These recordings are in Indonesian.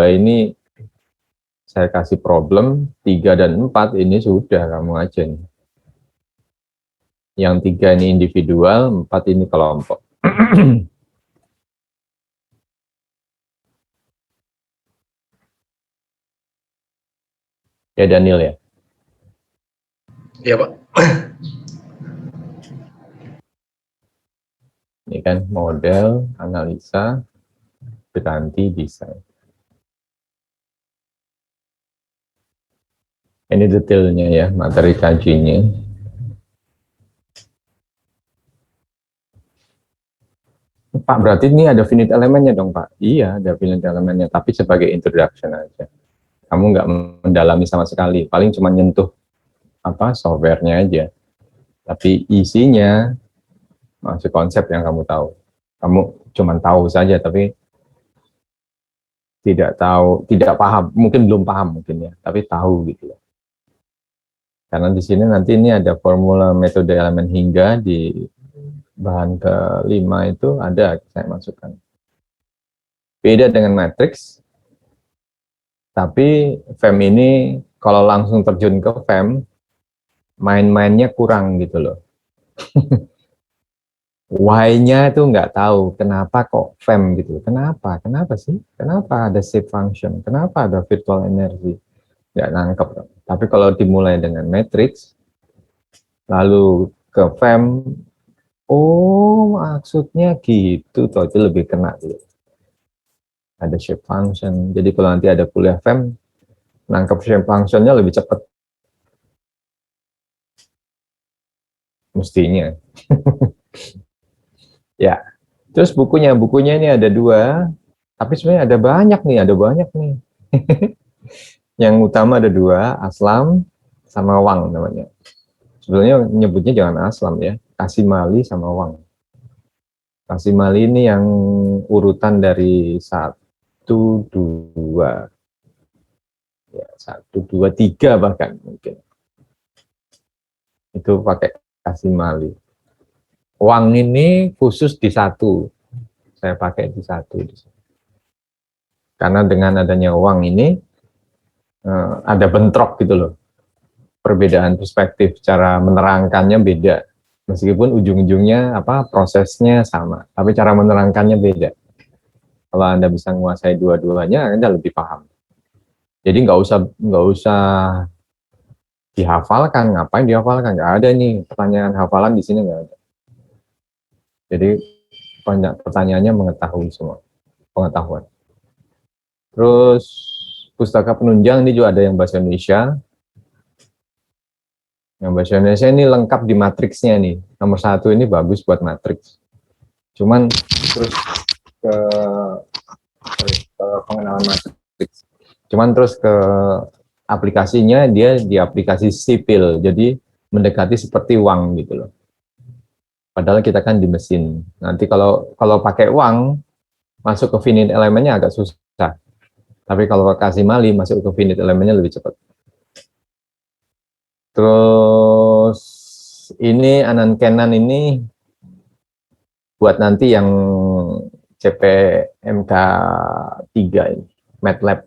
ini saya kasih problem 3 dan 4 ini sudah kamu aja nih. Yang 3 ini individual, 4 ini kelompok. Ya Daniel ya? Iya Pak. Ini kan model, analisa, berganti desain. Ini detailnya ya, materi kajinya. Pak, berarti ini ada finite elemennya dong Pak? Iya, ada finite elemennya, tapi sebagai introduction aja. Kamu nggak mendalami sama sekali, paling cuma nyentuh software-nya aja. Tapi isinya masih konsep yang kamu tahu. Kamu cuma tahu saja, tapi tidak tahu, tidak paham, mungkin belum paham mungkin ya, tapi tahu gitu ya. Karena di sini nanti ini ada formula metode elemen hingga di bahan ke-5 itu ada, saya masukkan. Beda dengan matriks, tapi FEM ini kalau langsung terjun ke FEM, main-mainnya kurang gitu loh. Why-nya itu nggak tahu, kenapa kok FEM gitu. Kenapa sih? Kenapa ada shape function? Kenapa ada virtual energy? Nggak nangkep. Tapi kalau dimulai dengan matrix, lalu ke FEM, oh maksudnya gitu, toh itu lebih kena gitu. Ada shape function, jadi kalau nanti ada kuliah FEM, nangkep shape functionnya lebih cepat. Mestinya. Ya, terus bukunya ini ada 2, tapi sebenarnya ada banyak nih. Yang utama ada 2, Aslam sama Wang namanya. Sebenarnya nyebutnya jangan Aslam ya, Kasimali sama Wang. Kasimali ini yang urutan dari 1, 2, ya 1, 2, 3 bahkan mungkin. Itu pakai Kasimali. Wang ini khusus di 1, saya pakai di 1. Karena dengan adanya Wang ini ada bentrok gitu loh. Perbedaan perspektif, cara menerangkannya beda. Meskipun ujung-ujungnya prosesnya sama, tapi cara menerangkannya beda. Kalau Anda bisa menguasai dua-duanya, Anda lebih paham. Jadi nggak usah dihafalkan. Ngapain dihafalkan? Nggak ada nih pertanyaan hafalan di sini, nggak ada. Jadi banyak pertanyaannya mengetahui semua, pengetahuan. Terus pustaka penunjang ini juga ada yang bahasa Indonesia. Yang bahasa Indonesia ini lengkap di matriksnya nih. Nomor 1 ini bagus buat matriks. Cuman terus ke pengenalan matriks. Cuman terus ke aplikasinya, dia di aplikasi sipil. Jadi mendekati seperti Wang gitu loh. Padahal kita kan di mesin. Nanti kalau pakai Wang, masuk ke finite elemennya agak susah. Tapi kalau kasih Mali, masuk ke finite elemennya lebih cepat. Terus ini Anand Kenan ini buat nanti yang CPMK 3 ini, MATLAB.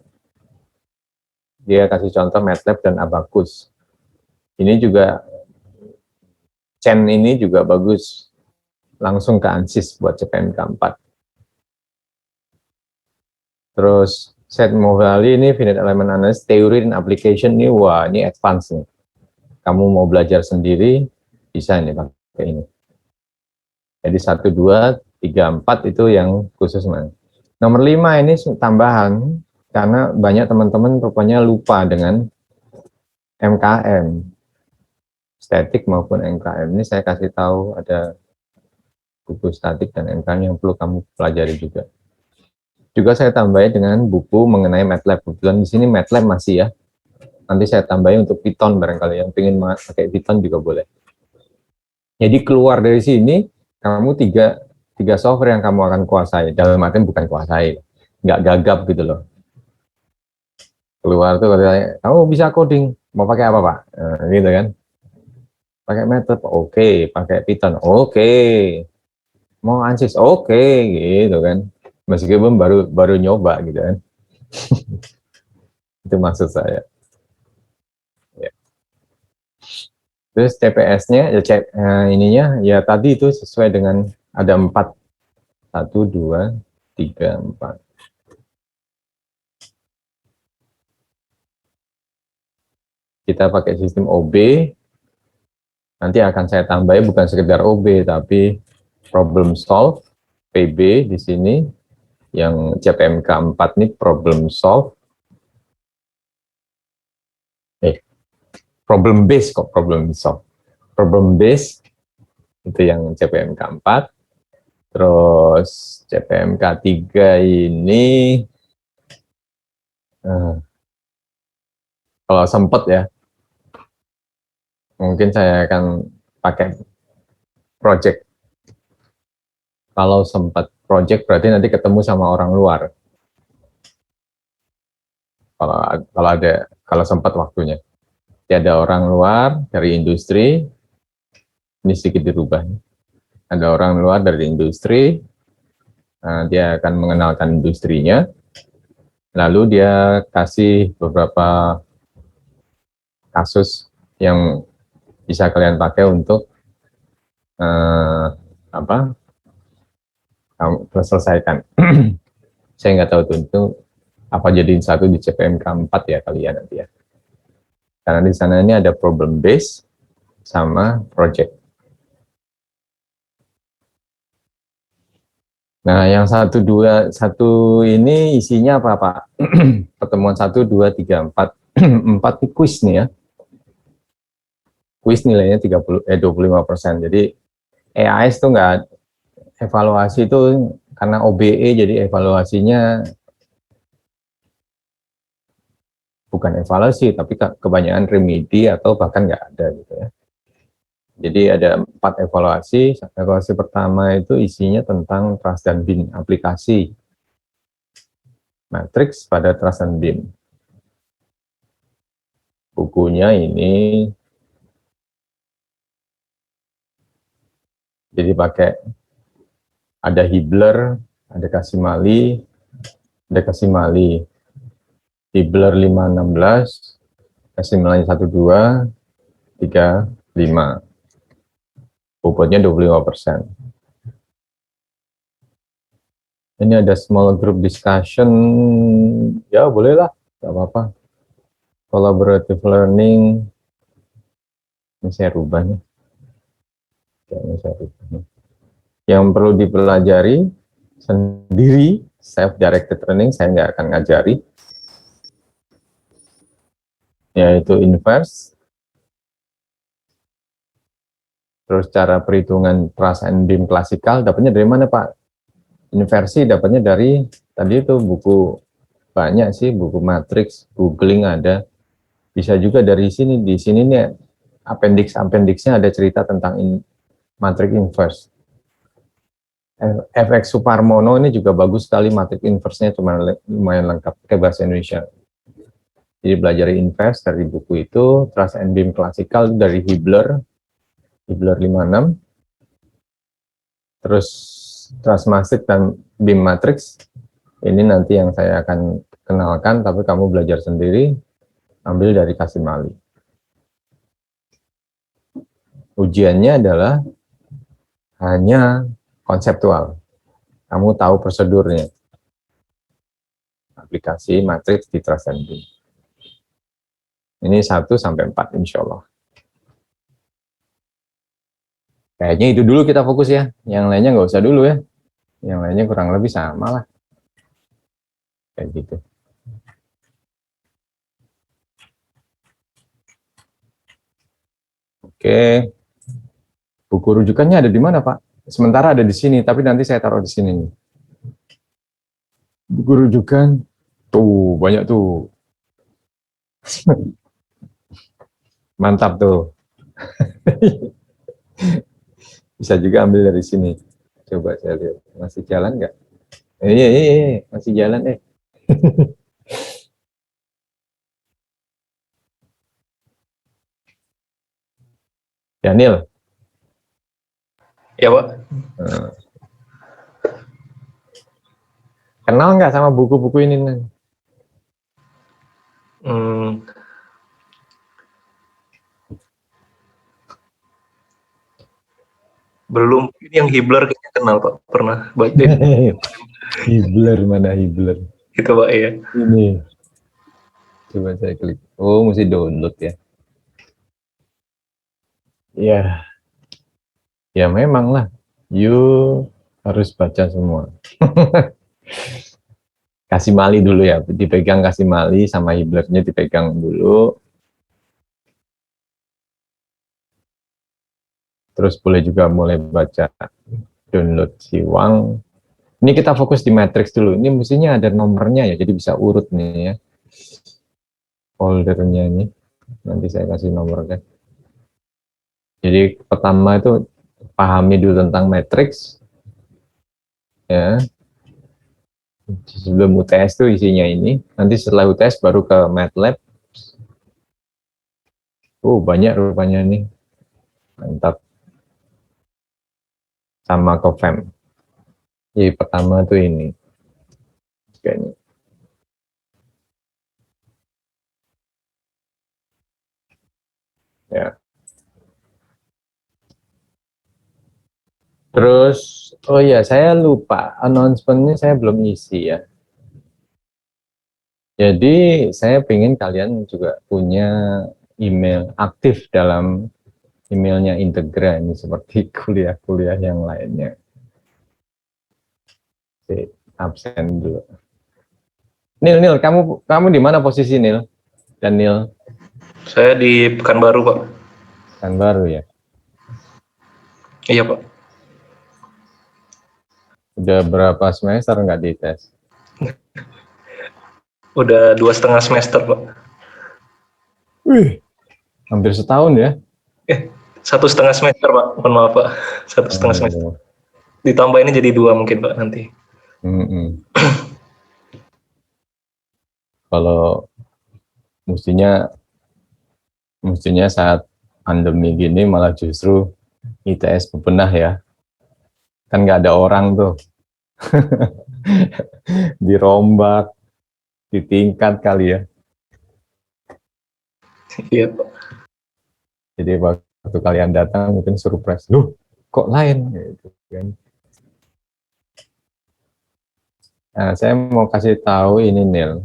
Dia kasih contoh MATLAB dan Abacus. Ini juga Chen ini juga bagus, langsung ke ANSYS buat CPMK 4. Terus Seth Mogali ini finite element analysis, teori dan application ini, wah ini advance nih. Kamu mau belajar sendiri, bisa nih pakai ini. Jadi 1, 2, 3, 4 itu yang khusus. Nomor 5 ini tambahan, karena banyak teman-teman rupanya lupa dengan MKM. Statik maupun MKM. Ini saya kasih tahu ada buku statik dan MKM yang perlu kamu pelajari juga. Juga saya tambahin dengan buku mengenai MATLAB. Kebetulan di sini MATLAB masih ya. Nanti saya tambahin untuk Python barangkali, yang pengen pakai Python juga boleh. Jadi keluar dari sini, kamu tiga software yang kamu akan kuasai. Dalam artian bukan kuasai, nggak gagap gitu loh. Keluar tuh katanya, kamu bisa coding, mau pakai apa Pak? Gitu kan. Pakai MATLAB, oke. Pakai Python, oke. Mau ANSYS, oke, gitu kan. Meskipun baru nyoba gitu kan. Itu maksud saya. Ya. Terus CPS-nya, ya ininya, ya tadi itu sesuai dengan ada 4. 1, 2, 3, 4. Kita pakai sistem OB, nanti akan saya tambahin bukan sekedar OB, tapi problem solve, PB di sini, yang CPMK 4 ini problem solve, problem base kok, problem solve. Problem base, itu yang CPMK 4, terus CPMK 3 ini, kalau sempat ya, mungkin saya akan pakai project. Kalau sempat project berarti nanti ketemu sama orang luar. Kalau sempat waktunya. Jadi ada orang luar dari industri, ini sedikit dirubah. Ada orang luar dari industri, dia akan mengenalkan industrinya, lalu dia kasih beberapa kasus yang bisa kalian pakai untuk selesaikan. Saya nggak tahu itu apa jadiin satu di CPMK 4 ya kalian nanti ya. Karena di sana ini ada problem base sama project. Nah, yang 1, 2, 1 ini isinya apa, Pak? Pertemuan 1, 2, 3, 4. 4 ini kuis nih ya. Kuis nilainya 25%. Jadi EAS itu enggak, evaluasi itu karena OBE, jadi evaluasinya bukan evaluasi, tapi kebanyakan remedi atau bahkan nggak ada gitu ya. Jadi ada 4 evaluasi. Evaluasi pertama itu isinya tentang trust dan BIM aplikasi matriks pada trust dan BIM. Bukunya ini jadi pakai ada Hibler, ada Kasimali, Hibler 516, Kasimali 12, 3, 5. Bobotnya 25%. Ini ada small group discussion, ya bolehlah, nggak apa-apa. Collaborative learning, ini saya rubah nih. Yang perlu dipelajari sendiri, self-directed learning, saya nggak akan ngajari, yaitu inverse, terus cara perhitungan trust and BIM klasikal, dapatnya dari mana Pak? Inversi dapatnya dari, tadi itu buku, banyak sih, buku matriks, googling ada, bisa juga dari sini, di sini nih, appendix-appendixnya ada cerita tentang matriks inverse. FX Suparmono ini juga bagus sekali, matriks inverse-nya cuma lumayan lengkap, pakai bahasa Indonesia. Jadi belajar inverse dari buku itu, Trust and BIM klasikal dari Hibler 56, terus Trust Matrix dan BIM Matrix, ini nanti yang saya akan kenalkan, tapi kamu belajar sendiri, ambil dari Kasimali. Ujiannya adalah hanya konseptual, kamu tahu prosedurnya, aplikasi matriks di Trust and BIM. Ini 1 sampai 4 insya Allah. Kayaknya itu dulu kita fokus ya, yang lainnya nggak usah dulu ya, yang lainnya kurang lebih sama lah, kayak gitu. Oke, buku rujukannya ada di mana Pak? Sementara ada di sini, tapi nanti saya taruh di sini nih. Buku rujukan, tuh banyak tuh, mantap tuh. Bisa juga ambil dari sini. Coba saya lihat, masih jalan nggak? Masih jalan Daniel. Ya Pak. Kenal nggak sama buku-buku ini? Hmm, belum. Ini yang Hibler kayaknya kenal Pak, pernah baca Hibler, mana Hibler? itu Pak ya. Ini, coba saya klik. Oh, mesti download ya. Ya, ya memang lah. You harus baca semua. Kasih Mali dulu ya, dipegang kasih Mali sama Hiblernya dipegang dulu. Terus boleh juga mulai baca download Siwang. Ini kita fokus di matrix dulu. Ini mestinya ada nomornya ya, jadi bisa urut nih ya. Foldernya ini. Nanti saya kasih nomornya. Jadi pertama itu pahami dulu tentang matrix. Ya. Sebelum UTS itu isinya ini. Nanti setelah UTS baru ke MATLAB. Banyak rupanya nih. Mantap. Sama ke FEM. Jadi pertama tuh ini. Kayaknya. Ya. Terus, oh ya, saya lupa, announcement-nya saya belum isi ya. Jadi, saya ingin kalian juga punya email aktif dalam emailnya Integra ini, seperti kuliah-kuliah yang lainnya. Absen dulu. Nil, kamu di mana posisi Nil? Dan Nil? Saya di Pekanbaru Pak. Kan baru ya. Iya Pak. Udah berapa semester nggak dites? Udah 2,5 semester Pak. Wih, hampir setahun ya. 1,5 semester Pak. Mohon maaf Pak. 1,5 semester. Oh, Ditambah ini jadi 2 mungkin Pak nanti. Kalau mestinya saat pandemi gini malah justru ITS bebenah ya. Kan nggak ada orang tuh. Dirombak, ditingkat kali ya. Iya Pak. Jadi waktu kalian datang mungkin surprise. Loh, kok lain? Gitu kan. Nah, saya mau kasih tahu ini Nil.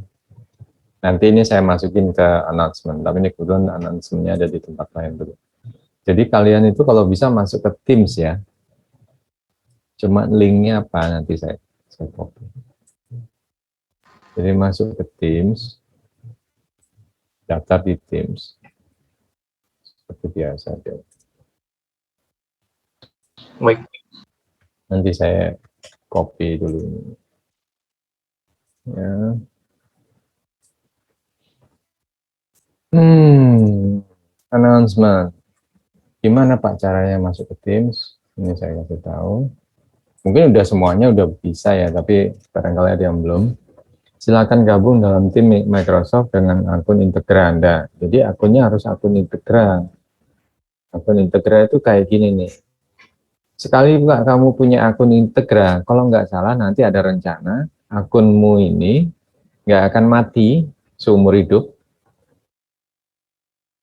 Nanti ini saya masukin ke announcement, tapi ini kebetulan announcement-nya ada di tempat lain dulu. Jadi kalian itu kalau bisa masuk ke Teams ya. Cuma linknya apa nanti saya copy. Jadi masuk ke Teams, daftar di Teams. Seperti biasa. Baik. Nanti saya copy dulu. Ya. Announcement. Gimana Pak caranya masuk ke Teams? Ini saya kasih tahu. Mungkin udah semuanya udah bisa ya, tapi barangkali ada yang belum. Silakan gabung dalam tim Microsoft dengan akun Integra Anda. Jadi akunnya harus akun Integra. Akun Integra itu kayak gini nih. Sekali kamu punya akun Integra, kalau nggak salah nanti ada rencana akunmu ini nggak akan mati seumur hidup.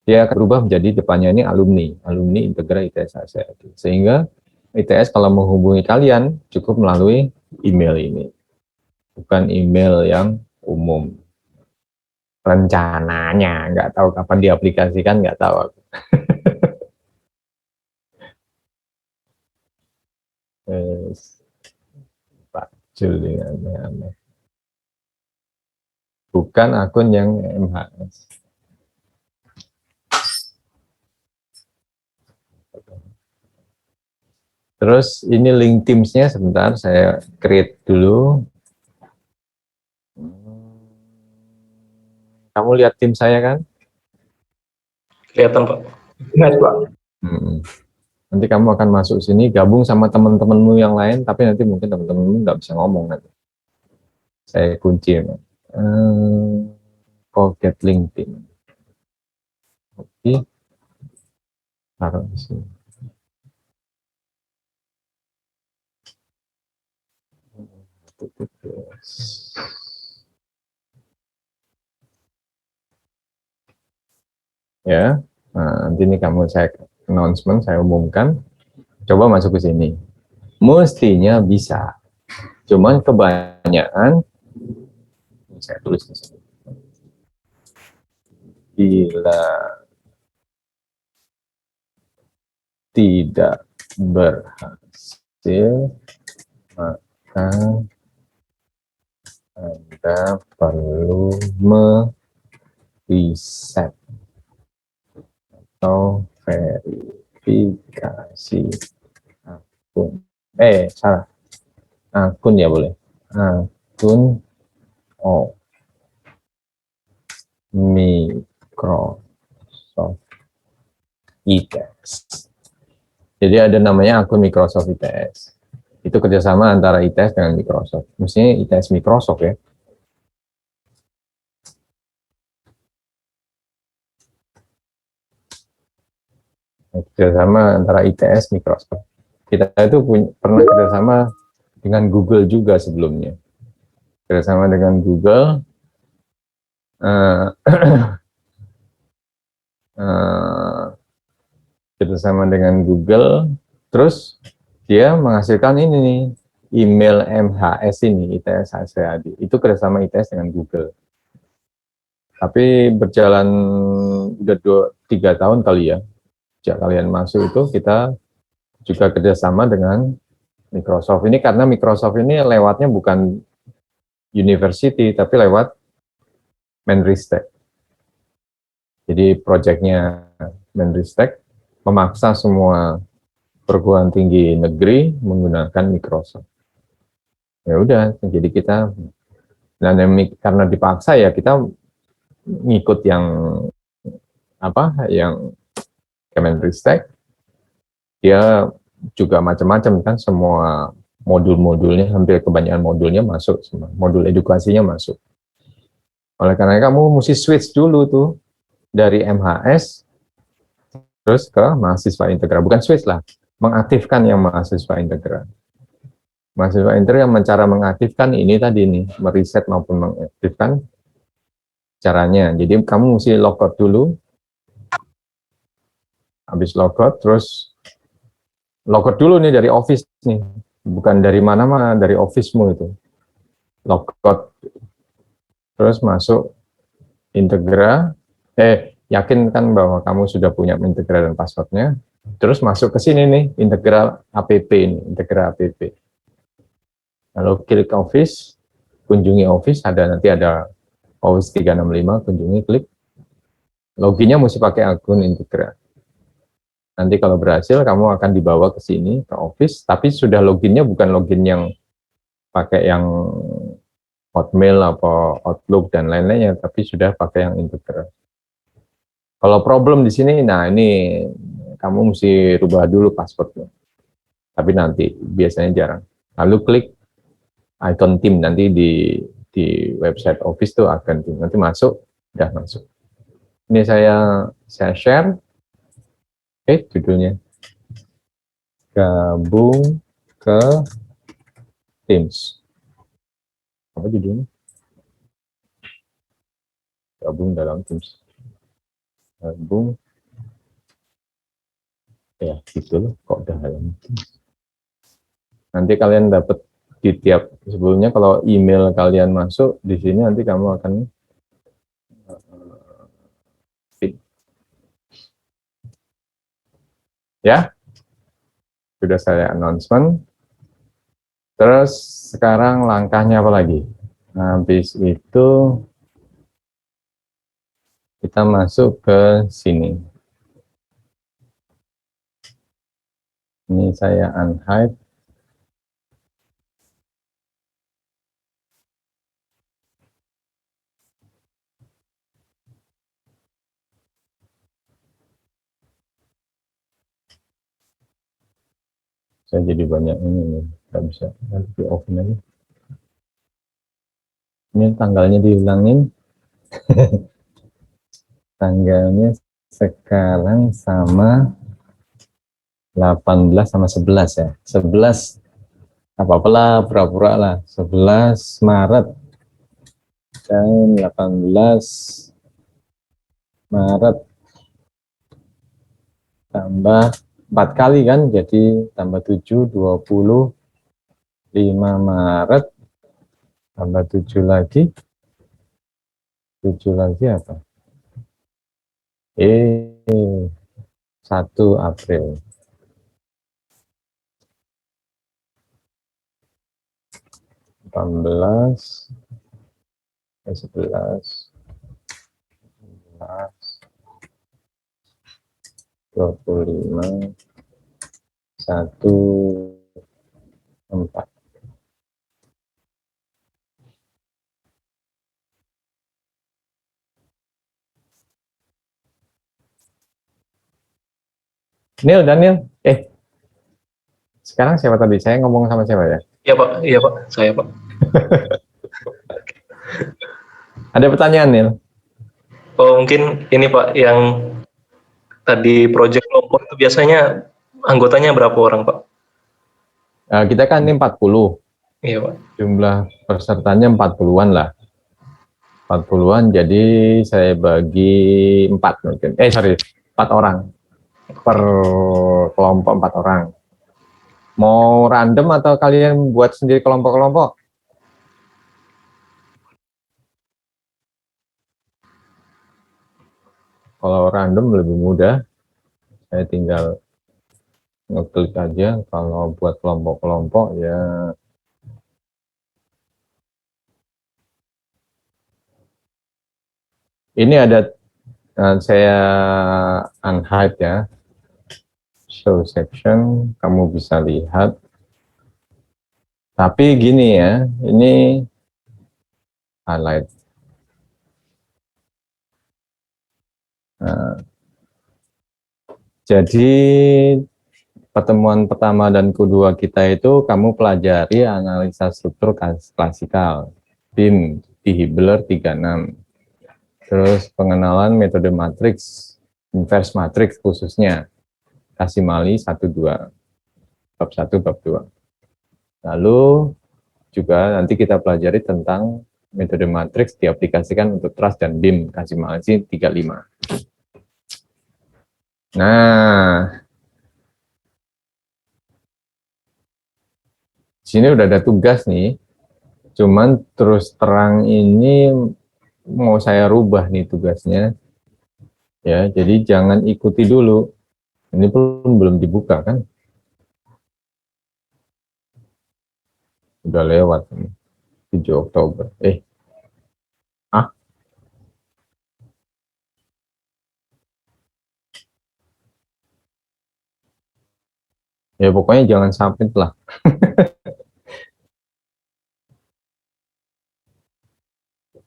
Dia akan berubah menjadi depannya ini alumni Integra ITS ASEA. Sehingga ITS kalau menghubungi kalian cukup melalui email ini, bukan email yang umum. Rencananya, nggak tahu kapan diaplikasikan, nggak tahu. Pak Jul ini aneh-aneh. Bukan akun yang MHS. Terus ini link Teams-nya sebentar, saya create dulu. Kamu lihat tim saya kan? Kelihatan Pak. Ingat Pak. Nanti kamu akan masuk sini, gabung sama teman-temanmu yang lain, tapi nanti mungkin teman-temanmu nggak bisa ngomong nanti. Saya kunci ya. Forget LinkedIn. Oke. Taruh di sini. ya. Nah, nanti ini saya announcement, saya umumkan. Coba masuk ke sini. Mestinya bisa. Cuman kebanyakan, saya tulis di sini. Bila tidak berhasil, maka Anda perlu mereset atau verifikasi akun. Salah. Akun ya boleh. Akun Microsoft ITS. Jadi ada namanya akun Microsoft ITS. Itu kerjasama antara ITS dengan Microsoft. Mestinya ITS Microsoft ya. Kerjasama antara ITS Microsoft. Kita itu pernah kerjasama dengan Google juga sebelumnya. Kerjasama dengan Google. Kerjasama dengan Google. Terus dia menghasilkan ini nih, email MHS ini, ITS HCAD. Itu kerjasama ITS dengan Google. Tapi berjalan udah 3 tahun kali ya. Sejak kalian masuk itu kita juga kerjasama dengan Microsoft. Ini karena Microsoft ini lewatnya bukan university, tapi lewat Menristek. Jadi proyeknya Menristek memaksa semua perguruan tinggi negeri menggunakan Microsoft. Ya udah, jadi kita, dan karena dipaksa ya kita ngikut yang Kemenristek. Dia juga macam-macam kan, semua modul-modulnya, hampir kebanyakan modulnya masuk, semua modul edukasinya masuk. Oleh karena kamu mesti switch dulu tuh dari MHS terus ke mahasiswa integral, bukan switch lah, mengaktifkan yang mahasiswa integral. Mahasiswa integral yang cara mengaktifkan ini tadi nih, meriset maupun mengaktifkan caranya. Jadi kamu mesti logout dulu, habis logout terus logout dulu nih dari Office nih, bukan dari mana-mana, dari Office-mu itu. Logout, terus masuk Integra, yakin kan bahwa kamu sudah punya Integra dan passwordnya, terus masuk ke sini nih, Integra APP ini, Integra APP. Lalu klik Office, kunjungi Office, nanti ada Office 365, kunjungi, klik. Loginnya mesti pakai akun Integra. Nanti kalau berhasil, kamu akan dibawa ke sini, ke Office, tapi sudah loginnya bukan login yang pakai yang Hotmail atau Outlook dan lain-lainnya, tapi sudah pakai yang Integra. Kalau problem di sini, nah ini kamu mesti rubah dulu passwordnya. Tapi nanti, biasanya jarang. Lalu klik icon tim, nanti di website Office tuh akan nanti masuk, udah masuk. Ini saya share. Judulnya gabung ke Teams. Apa judulnya? Gabung dalam Teams. Gabung. Ya, gitu loh. Kok dalam Teams. Nanti kalian dapat di tiap sebelumnya kalau email kalian masuk di sini, nanti kamu akan ya. Sudah saya announcement. Terus sekarang langkahnya apa lagi? Nah, habis itu kita masuk ke sini. Ini saya unhide. Saya jadi banyak ini, nggak bisa, nanti di open aja. Ini tanggalnya dihilangin. Tanggalnya sekarang sama 18 sama 11 ya. 11, apa-apa lah, pura-pura lah. 11 Maret dan 18 Maret tambah 4 kali kan, jadi tambah 7, 20, 5 Maret, tambah 7 lagi, 7 lagi apa? 1 April. 18, 11, 25, 1, 4. Daniel, sekarang siapa tadi? Saya ngomong sama siapa ya? Iya Pak, saya Pak. Ada pertanyaan, Nil? Oh mungkin ini Pak, yang tadi proyek kelompok itu biasanya anggotanya berapa orang Pak? Kita kan ini 40, Iya Pak. jumlah pesertanya 40-an lah. 40-an, jadi saya bagi 4 mungkin. 4 orang. Per kelompok 4 orang. Mau random atau kalian buat sendiri kelompok-kelompok? Kalau random lebih mudah, saya tinggal ngeklik aja. Kalau buat kelompok-kelompok ya ini ada, saya unhide ya, show section, kamu bisa lihat. Tapi gini ya, ini highlight. Nah, jadi pertemuan pertama dan kedua kita itu kamu pelajari analisa struktur klasikal, BIM di Hibbeler 36. Terus pengenalan metode matriks, inverse matrix khususnya, Kasimali 1-2, bab 1, bab 2. Lalu juga nanti kita pelajari tentang metode matriks diaplikasikan untuk truss dan BIM, Kasimali 35. Nah, sini udah ada tugas nih, cuman terus terang ini mau saya rubah nih tugasnya, ya. Jadi jangan ikuti dulu. Ini pun belum dibuka kan? Udah lewat 7 Oktober. Ah, ya pokoknya jangan submit lah.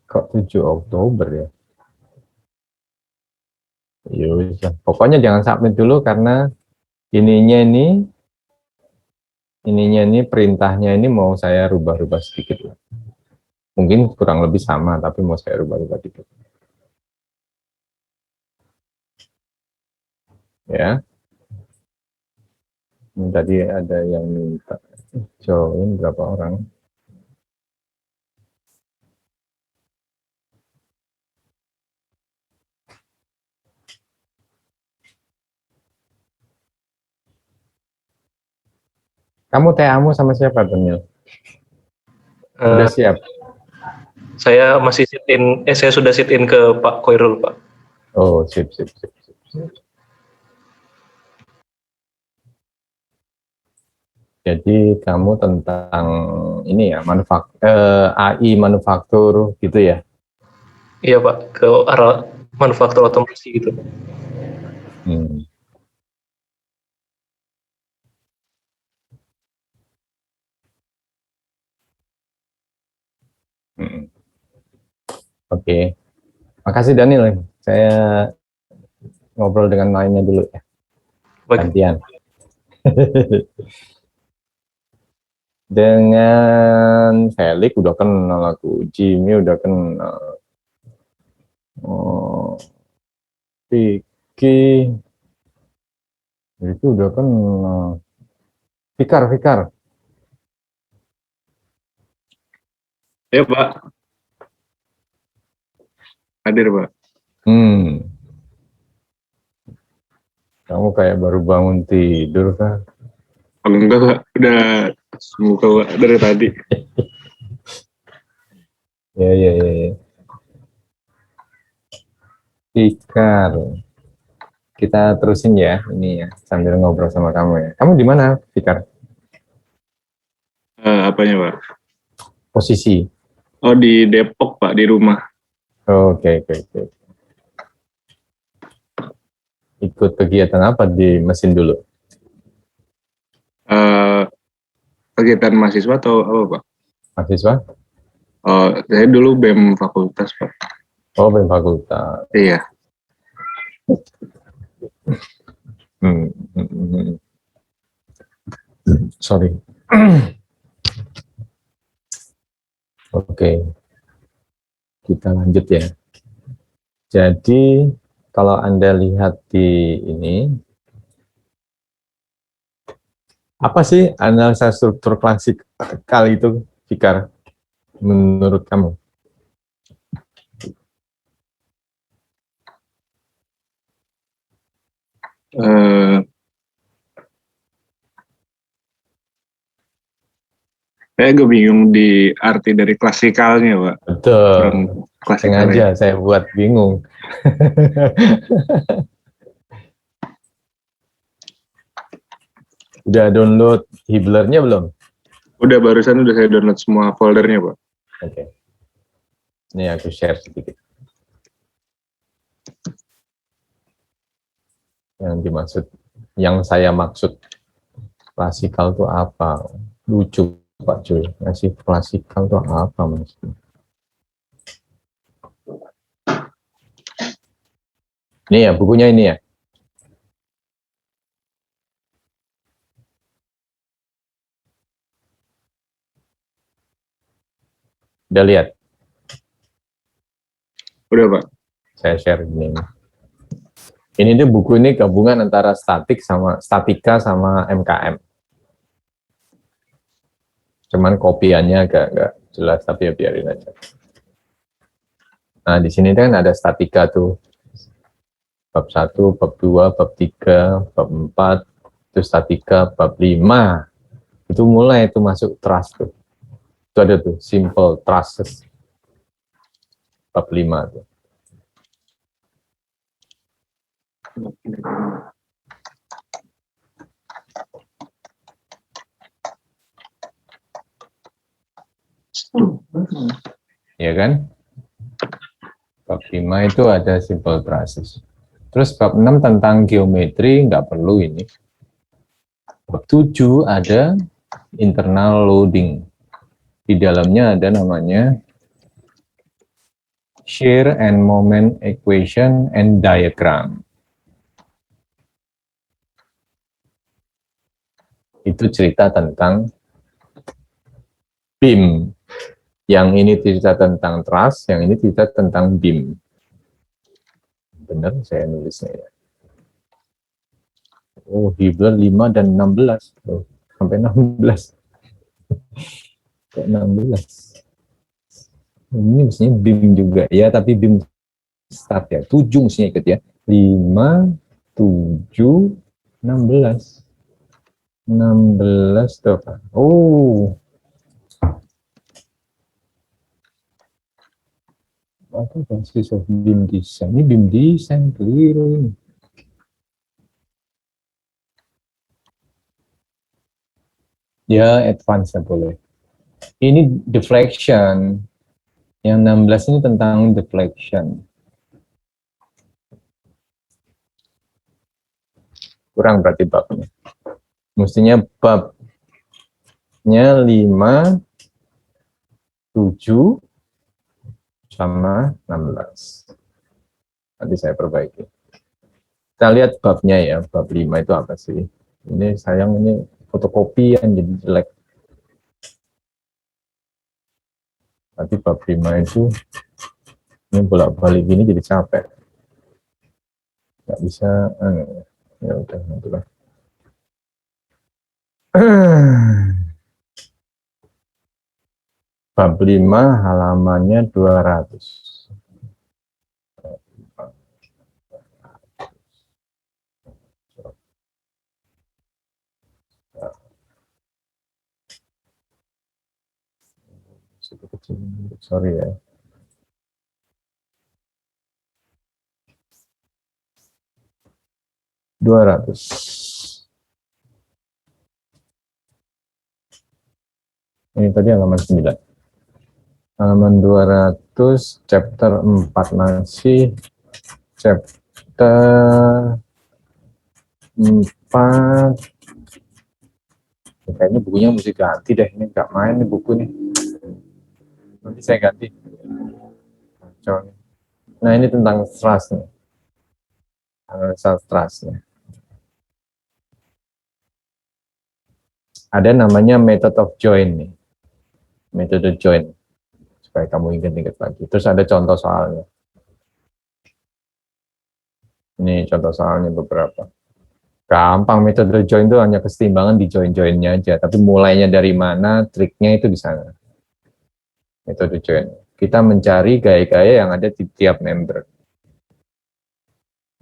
Kok 7 Oktober ya? Ya, pokoknya jangan submit dulu karena ininya ini perintahnya ini mau saya rubah-rubah sedikit lah. Mungkin kurang lebih sama, tapi mau saya rubah-rubah dikit. Ya, ini tadi ada yang minta join berapa orang? Kamu TA-mu sama siapa, Daniel? Udah Eh, siap? saya masih saya sudah sit in ke Pak Koirul Pak. Oh, sip, sip, sip, sip, sip. Jadi kamu tentang ini ya, AI manufaktur gitu ya? Iya Pak, ke arah manufaktur otomasi gitu. Hmm. Hmm. Oke, makasih Daniel. Saya ngobrol dengan lainnya dulu ya, Baik. gantian. Dengan Felix udah kenal aku, Jimmy udah kenal, oh, Vicky itu udah kenal, Fikar. Ya Pak, hadir Pak. Hmm, Kamu kayak baru bangun tidur kan? Oh, enggak, Pak. Udah buka, Pak, dari tadi. Ya, ya, ya, ya. Fikar. Kita terusin ya, ini ya, sambil ngobrol sama kamu ya. Kamu di mana, Fikar? Apanya, Pak? Posisi. Oh, di Depok, Pak, di rumah. Oke, oke, oke. Ikut kegiatan apa di mesin dulu? Eh, Kegiatan mahasiswa atau apa, Pak? Mahasiswa? Oh, saya dulu BEM fakultas, Pak. Oh, BEM fakultas. Iya. Hmm, hmm, hmm. Sorry. Oke, kita lanjut ya. Jadi, kalau Anda lihat di ini, apa sih analisa struktur klasikal itu, Fikar, menurut kamu? Eh, saya agak bingung di arti dari klasikalnya, Pak. Kurang Betul, sengaja klasikalnya. saya buat bingung. Udah download Hiblernya belum? Barusan udah saya download semua foldernya, Pak. Oke, ini aku share sedikit. Yang saya maksud klasikal itu apa? Lucu, Pak Jul. Ngasih klasikal itu apa maksudnya? Ini ya, bukunya ini ya. Udah lihat? Udah, Pak. Saya share ini. Ini tuh buku ini gabungan antara statika sama MKM. Cuman kopiannya agak nggak jelas, tapi ya biarin aja. Nah, di sini kan ada statika tuh. Bab 1, bab 2, bab 3, bab 4, itu statika, bab 5. Itu mulai itu masuk trust tuh. Itu ada tuh, simple trusses. Bab 5 tuh. Ya kan? Bab 5 itu ada simple trusses. Terus bab 6 tentang geometri, nggak perlu ini. Bab 7 ada internal loading. Di dalamnya ada namanya shear and moment equation and diagram. Itu cerita tentang beam. Yang ini cerita tentang truss, yang ini cerita tentang beam. Benar saya nulisnya ya. Oh, Hibler 5 dan 16. Oh, sampai 16. Kayak 16. Ini mestinya beam juga. Ya, tapi beam start ya. 7 mestinya ikut ya. 5, 7, 16. 16 tuh. Oh. Apa basis of beam design? Ini beam design keliru ini. Ya, advance boleh. Ini deflection. Yang 16 ini tentang deflection. Kurang berarti babnya. Mestinya babnya 5, 7, sama 16. Nanti saya perbaiki. Kita lihat babnya ya, bab 5 itu apa sih? Ini sayang ini fotokopian jadi jelek. Nanti bab 5 itu ini bolak-balik gini jadi capek. Nggak bisa, ya udah nantilah. Bab 5 halamannya 200. sorry ya. (200). Ini tadi halaman 9. Halaman 200, chapter 4 masih chapter 4. Kayaknya bukunya mesti ganti deh, ini nggak main nih buku nih. Nanti saya ganti. Nah, ini tentang trust nih. Analisa trust nih. Ada namanya method of join nih. Metode join. Supaya kamu ingat-ingat lagi. Terus ada contoh soalnya. Ini contoh soalnya beberapa. Gampang, metode join itu hanya kesetimbangan di join-joinnya aja. Tapi mulainya dari mana, triknya itu di sana. Metode join. Kita mencari gaya-gaya yang ada di tiap member.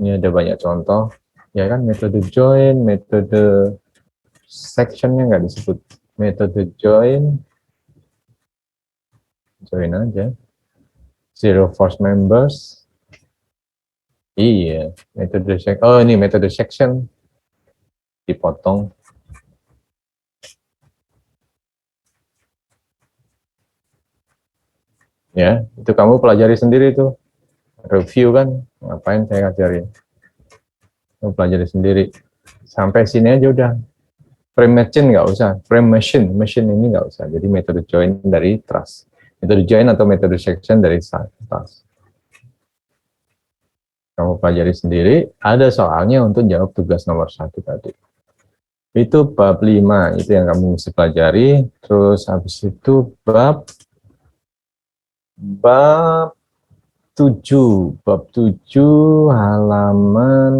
Ini ada banyak contoh. Ya kan, metode join, metode sectionnya nggak disebut. Metode join aja. Zero force members. Iya, metode section. Oh, ini metode section. Dipotong. Ya, itu kamu pelajari sendiri tuh. Review kan, ngapain saya ajarin. Kamu pelajari sendiri. Sampai sini aja udah. Frame machine nggak usah. Frame machine ini nggak usah. Jadi metode join dari trust. Metode join atau metode section dari trust. Kamu pelajari sendiri, ada soalnya untuk jawab tugas nomor 1 tadi. Itu bab 5, itu yang kamu mesti pelajari. Terus habis itu bab 7. Bab 7 halaman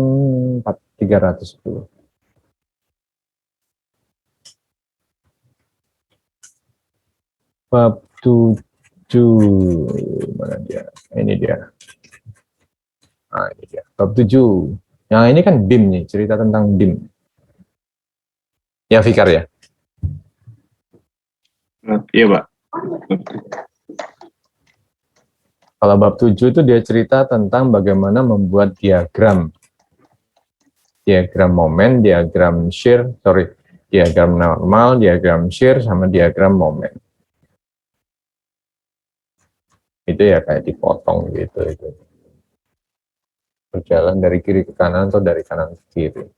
310. Bab 7, mana dia? Ini dia. Nah, ini dia. Bab 7. Yang ini kan BIM nih, cerita tentang BIM. Ya, Fikar ya? Iya, Pak. Kalau bab 7 itu dia cerita tentang bagaimana membuat diagram. Diagram momen, diagram shear, diagram normal, diagram shear, sama diagram momen. Itu ya kayak dipotong gitu. Itu. Berjalan dari kiri ke kanan atau dari kanan ke kiri.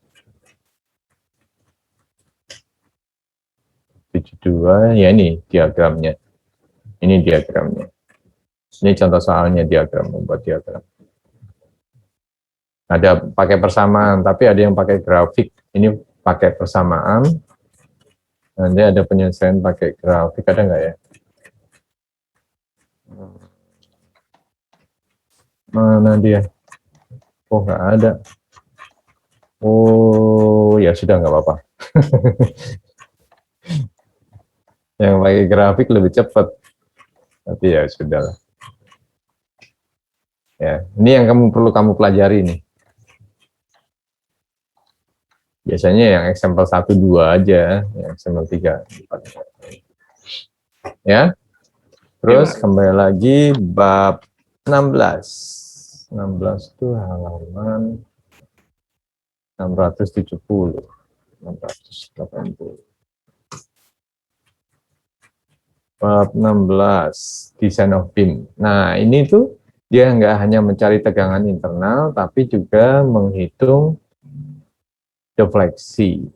72, ya ini diagramnya. Ini diagramnya. Ini contoh soalnya diagram, membuat diagram. Ada pakai persamaan, tapi ada yang pakai grafik. Ini pakai persamaan. Nanti ada penyelesaian pakai grafik, ada nggak ya? Mana dia? Oh, nggak ada. Oh, ya sudah, nggak apa-apa. Yang pakai grafik lebih cepat. Tapi ya sudah. Ya, ini yang perlu kamu pelajari nih. Biasanya yang example 1, 2 aja, yang example 3, 4. Ya. Terus kembali lagi bab 16. 16 itu halaman 670. 680. Bab 16, Design of BIM. Nah, ini tuh dia nggak hanya mencari tegangan internal, tapi juga menghitung defleksi.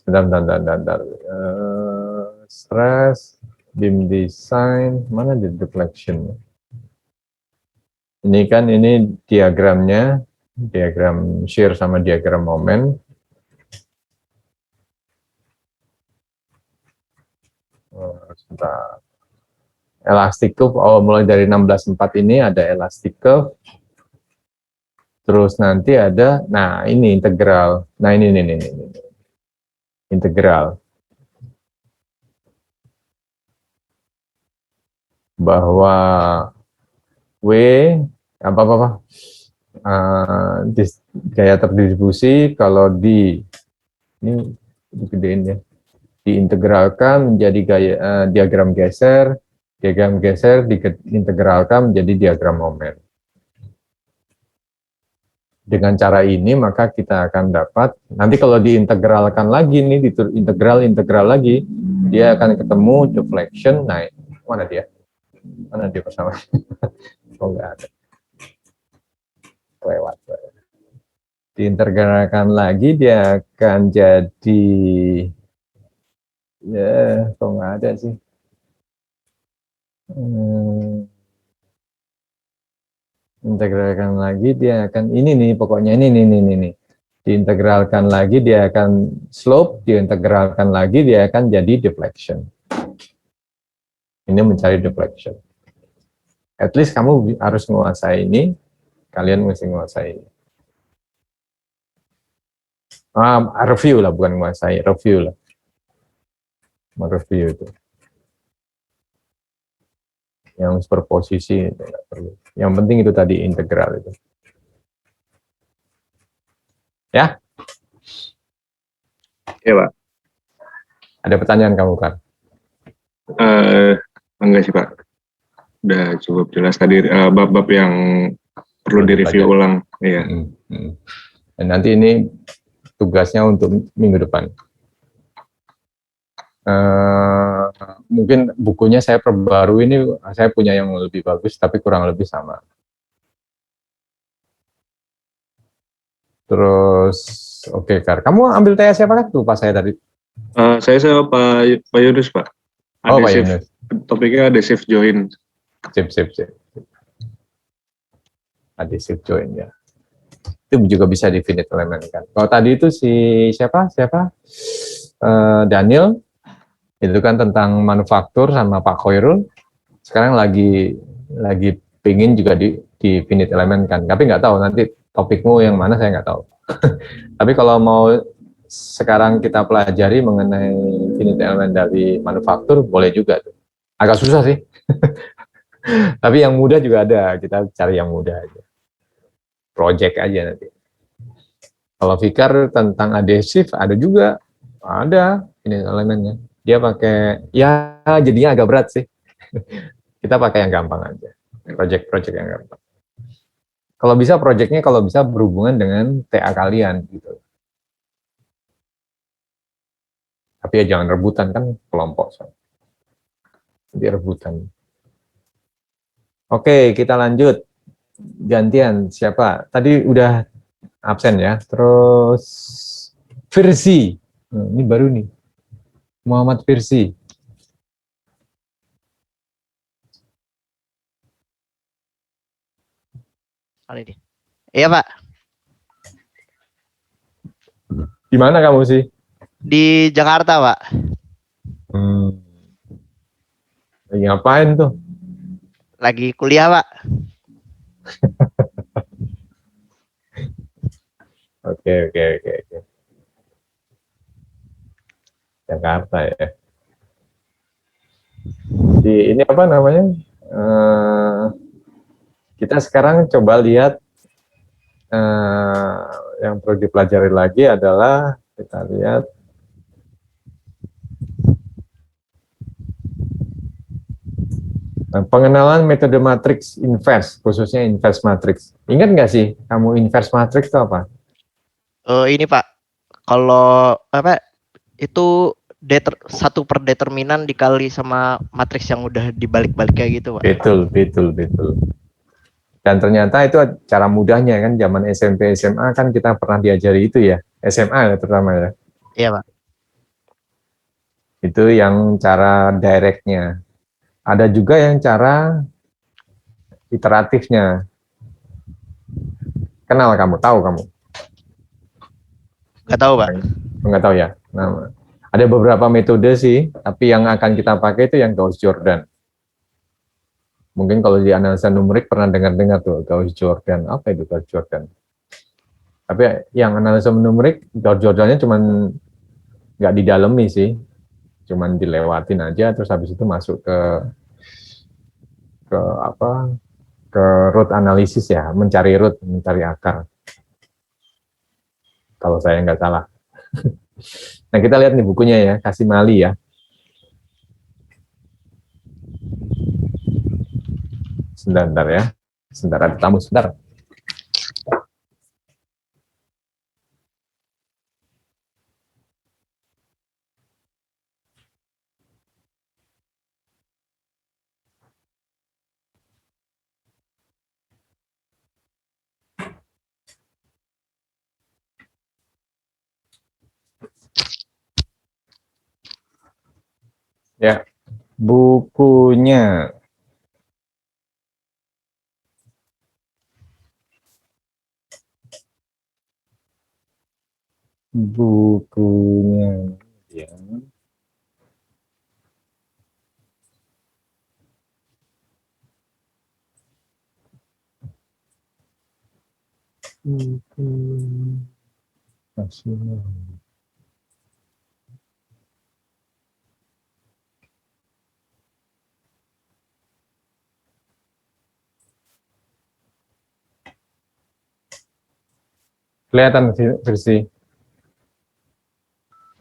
Bentar. Stress, BIM design, mana di deflection? Ini kan ini diagramnya, diagram shear sama diagram momen. Sebentar. Elastic curve, mulai dari 16.4 ini ada elastic curve. Terus nanti ada, nah ini integral. Nah ini. Integral. Bahwa W, gaya terdistribusi kalau ini digedein ya, diintegralkan menjadi gaya diagram geser, Diagram geser diintegralkan menjadi diagram momen. Dengan cara ini maka kita akan dapat, nanti kalau diintegralkan lagi nih, integral lagi, dia akan ketemu deflection naik. Mana dia? Mana dia bersama? Oh, enggak ada. Lewat. Diintegralkan lagi, dia akan jadi, ya, kok nggak ada sih. Integralkan lagi, dia akan, ini nih, pokoknya ini nih. Diintegralkan lagi, dia akan slope, diintegralkan lagi, dia akan jadi deflection. Ini mencari deflection. At least kamu harus menguasai ini, kalian mesti menguasai ini. Review lah, bukan menguasai, review lah. Mereview itu. Yang superposisi itu nggak perlu. Yang penting itu tadi integral itu. Ya? Ya, Pak. Ada pertanyaan kamu, kan? Enggak sih, Pak. Udah cukup jelas tadi bab-bab yang perlu direview ulang. Iya. Dan nanti ini tugasnya untuk minggu depan. Mungkin bukunya saya perbarui ini, saya punya yang lebih bagus, tapi kurang lebih sama. Terus, oke, Kar. Kamu ambil TA siapa kan? Lupa saya tadi. Saya sama Pak Yunus, Pak. Oh, Pak Yunus. Topiknya adhesive join. Sip. Adhesive join, ya. Itu juga bisa di finite element kan. Kalau tadi itu si siapa? Daniel, itu kan tentang manufaktur sama Pak Khairul. Sekarang lagi pingin juga di finite element kan. Tapi nggak tahu nanti topikmu yang mana, saya nggak tahu. Tapi kalau mau sekarang kita pelajari mengenai finite element dari manufaktur, boleh juga tuh. Agak susah sih. Tapi yang mudah juga ada, kita cari yang mudah aja. Project aja nanti. Kalau Fikar tentang adhesif ada juga, ada finite elementnya. Dia pakai, ya jadinya agak berat sih. Kita pakai yang gampang aja. Project yang gampang. Kalau bisa projectnya berhubungan dengan TA kalian gitu. Tapi ya jangan rebutan, kan kelompok. Jadi rebutan. Oke, kita lanjut. Gantian siapa? Tadi udah absen ya. Terus Firsi. Ini baru nih. Muhammad Firsi. Iya, Pak. Di mana kamu sih? Di Jakarta, Pak. Lagi ngapain tuh? Lagi kuliah, Pak. Oke. Jakarta ya. Ini apa namanya? Kita sekarang coba lihat yang perlu dipelajari lagi adalah kita lihat pengenalan metode matriks inverse, khususnya inverse matrix. Ingat nggak sih kamu inverse matrix itu apa? Ini, Pak. Kalau itu satu per determinan dikali sama matriks yang udah dibalik-balik kayak gitu, Pak. Betul. Dan ternyata itu cara mudahnya kan, zaman SMP SMA kan kita pernah diajari itu ya, SMA ya terutama ya. Iya, Pak. Itu yang cara directnya. Ada juga yang cara iteratifnya. Kenal kamu? Tahu kamu? Nggak tahu, Pak. Nggak tahu ya. Nah, ada beberapa metode sih, tapi yang akan kita pakai itu yang Gauss-Jordan. Mungkin kalau di analisa numerik pernah dengar tuh Gauss-Jordan. Apa itu Gauss-Jordan? Tapi yang analisa numerik Gauss-Jordannya cuman nggak didalemi sih, cuman dilewatin aja, terus habis itu masuk ke root analisis ya, mencari akar. Kalau saya nggak salah. Nah, kita lihat nih bukunya ya, Kasimali ya. Sebentar ya. Sebentar, ada tamu sebentar. Ya, bukunya. Bukunya. Ya. Buku nasional. Kelihatan versi.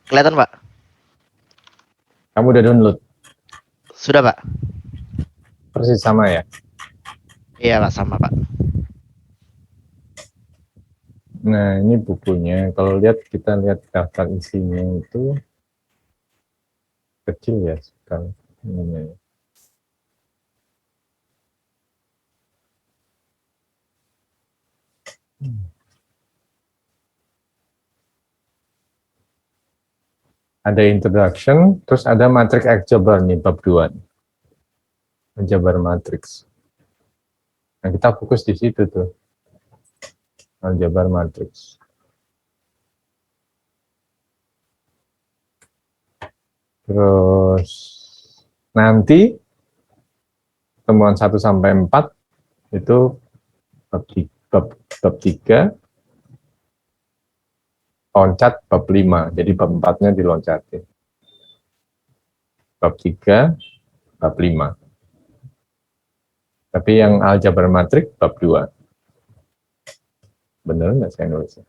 Kelihatan Pak? Kamu udah download. Sudah Pak? Persis sama ya. Iya Pak, sama Pak. Nah, ini bukunya. Kalau kita lihat daftar isinya itu kecil ya sekali. Ini. Ada introduction, terus ada matrix algebra nih bab 2. Aljabar matrix. Nah, kita fokus di situ tuh. Aljabar matrix. Terus nanti temuan 1 sampai 4 itu bab 3 loncat bab 5. Jadi bab 4-nya diloncatin. Bab 3, bab 5. Tapi yang aljabar matrix bab 2. Bener nggak saya nulisnya?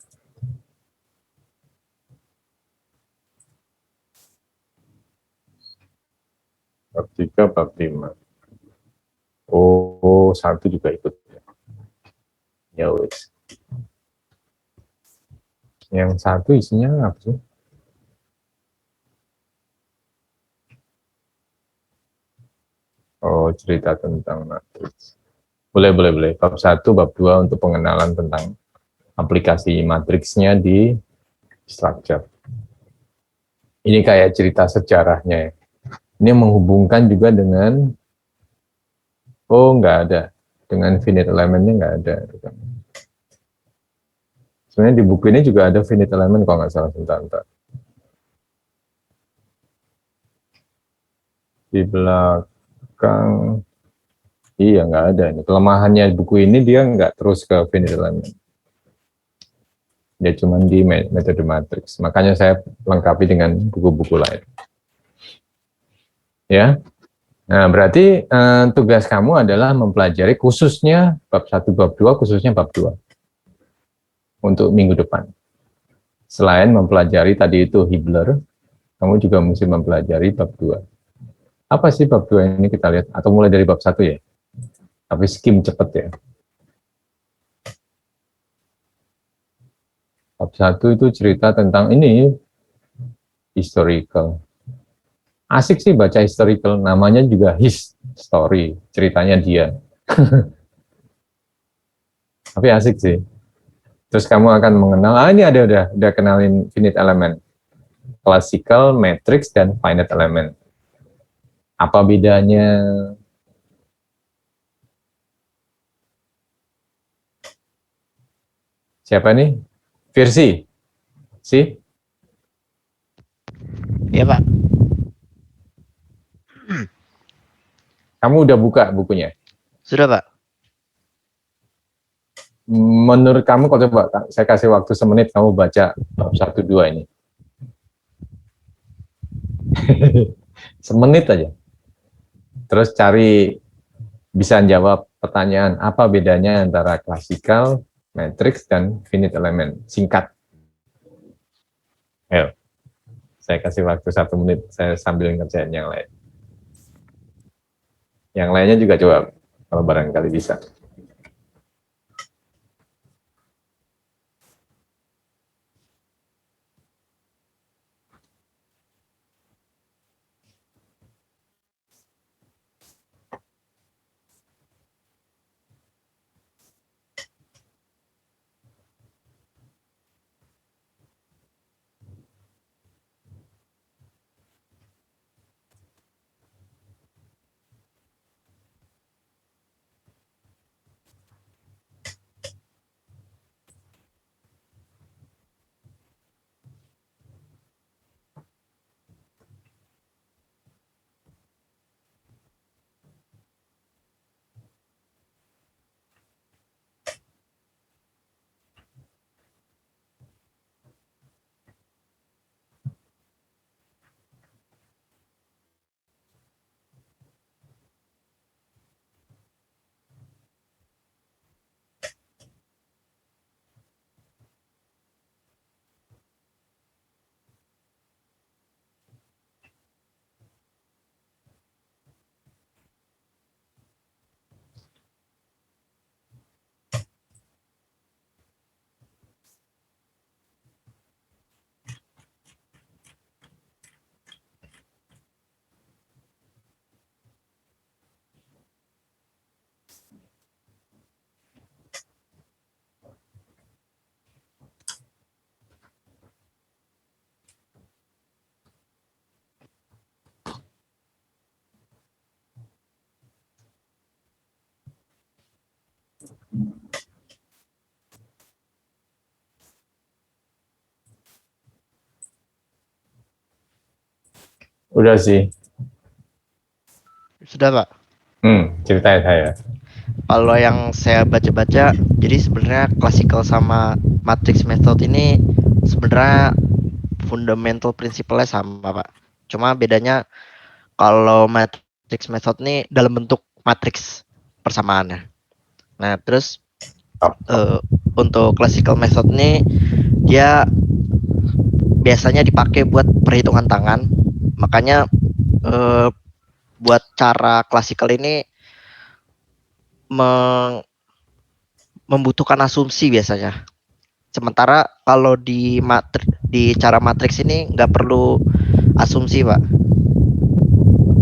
Bab 3, bab 5. Oh, 1 juga ikut. Ya wis. Yang 1 isinya apa sih? Oh, cerita tentang matriks. Boleh. Bab 1, bab 2 untuk pengenalan tentang aplikasi matriksnya di structure. Ini kayak cerita sejarahnya. Ini menghubungkan juga dengan, oh nggak ada, dengan finite elementnya nggak ada. Sebenarnya di buku ini juga ada finite element kalau nggak salah, sebentar. Di belakang, iya nggak ada. Ini kelemahannya buku ini dia nggak terus ke finite element. Dia cuma di metode matriks. Makanya saya lengkapi dengan buku-buku lain. Ya, nah berarti tugas kamu adalah mempelajari khususnya bab 1, bab 2, khususnya bab 2 untuk minggu depan. Selain mempelajari tadi itu Hibbeler, kamu juga mesti mempelajari bab 2. Apa sih bab 2 ini kita lihat? Atau mulai dari bab 1 ya? Tapi skim cepet ya. Bab 1 itu cerita tentang ini, historical. Asik sih baca historical, namanya juga his story, ceritanya dia. Tapi asik sih. Terus kamu akan mengenal, ini udah kenalin finite element, classical, matrix, dan finite element. Apa bedanya? Siapa nih? Virsi? Si? Iya Pak. Kamu udah buka bukunya? Sudah Pak. Menurut kamu, kalau coba saya kasih waktu semenit, kamu baca bab 1, 2 ini. Semenit aja. Terus cari, bisa jawab pertanyaan, apa bedanya antara klasikal, matrix, dan finite element. Singkat. Ayo, saya kasih waktu 1 menit, saya sambil ngerjain yang lain. Yang lainnya juga coba kalau barangkali bisa. Udah sih. Sudah Pak. Ceritain saya. Kalau yang saya baca-baca, jadi sebenarnya classical sama matrix method ini sebenarnya fundamental prinsipalnya sama Pak. Cuma bedanya kalau matrix method ini dalam bentuk matriks persamaannya. Nah terus untuk classical method ini dia biasanya dipakai buat perhitungan tangan. Makanya buat cara klasikal ini membutuhkan asumsi biasanya. Sementara kalau di cara matriks ini nggak perlu asumsi Pak.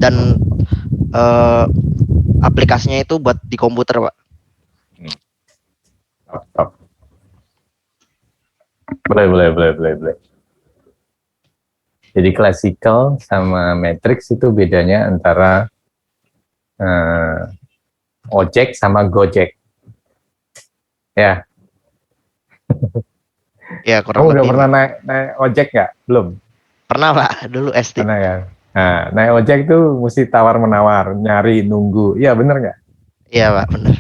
Dan aplikasinya itu buat di komputer Pak. Boleh. Jadi classical sama matrix itu bedanya antara ojek sama gojek. Ya. Ya, kurang Kamu udah lebih. pernah naik ojek nggak? Belum? Pernah Pak, dulu SD. Pernah ya. Nah, naik ojek tuh mesti tawar-menawar, nyari, nunggu. Iya, bener nggak? Iya Pak, benar.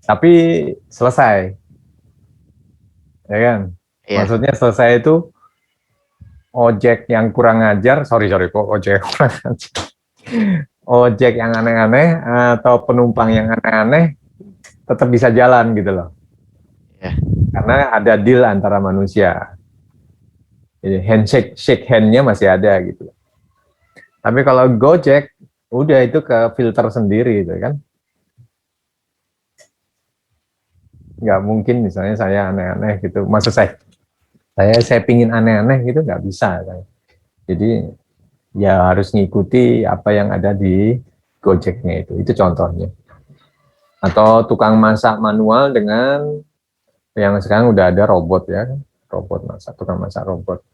Tapi selesai. Ya kan? Iya. Maksudnya selesai itu ojek yang kurang ajar, sorry kok ojek yang kurang ajar. Ojek yang aneh-aneh atau penumpang yang aneh-aneh tetap bisa jalan gitu loh. Ya. Karena ada deal antara manusia. Jadi shake hand-nya masih ada gitu. Tapi kalau Gojek, udah itu ke filter sendiri gitu kan. Nggak mungkin misalnya saya aneh-aneh gitu. Maksud saya pingin aneh-aneh gitu nggak bisa. Kan. Jadi ya harus ngikuti apa yang ada di Gojeknya itu. Itu contohnya. Atau tukang masak manual dengan yang sekarang udah ada robot ya. Robot masak, tukang masak robot.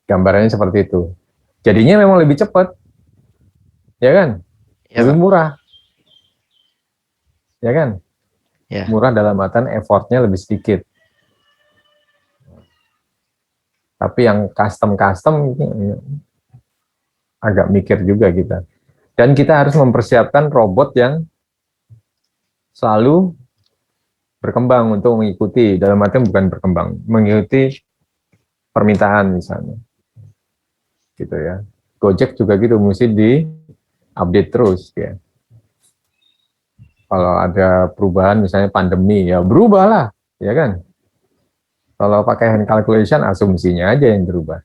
Gambarannya seperti itu. Jadinya memang lebih cepat. Ya kan? Ya, Lebih Pak. murah. Ya kan? Ya. Murah dalam artian effortnya lebih sedikit. Tapi yang custom agak mikir juga kita. Dan kita harus mempersiapkan robot yang selalu berkembang untuk mengikuti, dalam artian bukan berkembang, mengikuti permintaan misalnya. Gitu ya. Gojek juga gitu, mesti di-update terus ya. Kalau ada perubahan misalnya pandemi, ya berubahlah, ya kan? Kalau pakai hand calculation, asumsinya aja yang berubah.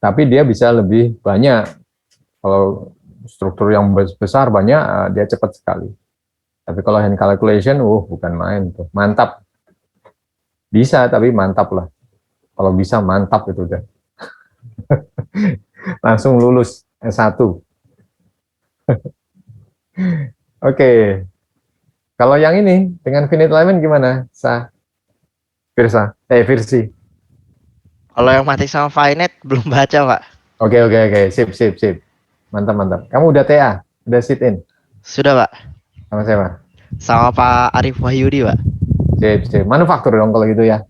Tapi dia bisa lebih banyak. Kalau struktur yang besar banyak, dia cepat sekali. Tapi kalau hand calculation, bukan main tuh. Mantap. Bisa, tapi mantap lah. Kalau bisa mantap itu udah. Langsung lulus S1. Oke. Kalau yang ini, dengan finite element gimana? Virsi. Kalau yang mati sama finite belum baca, Pak. Oke. Sip. Mantap. Kamu udah TA? Udah sit in? Sudah, Pak. Sama siapa? Sama Pak Arif Wahyudi, Pak. Sip. Manufaktur dong kalau gitu ya.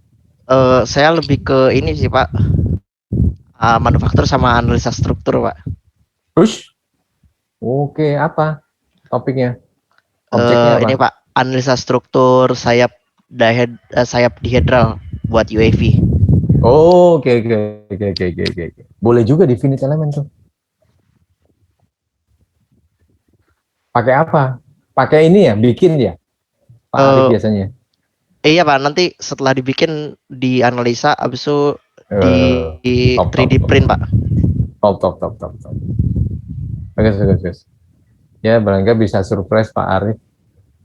Saya lebih ke ini sih, Pak. Manufaktur sama analisa struktur, Pak. Push. Oke, apa topiknya? Objeknya apa? Ini Pak, analisa struktur sayap dihedral buat UAV. Oh, oke. Boleh juga di finite element tuh. Pakai apa? Pakai ini ya, bikin ya? Pak Arif biasanya. Iya Pak, nanti setelah dibikin dianalisa, abis itu di Top. 3D print Pak. Top. Bagus. Ya, barangkali bisa surprise Pak Arif.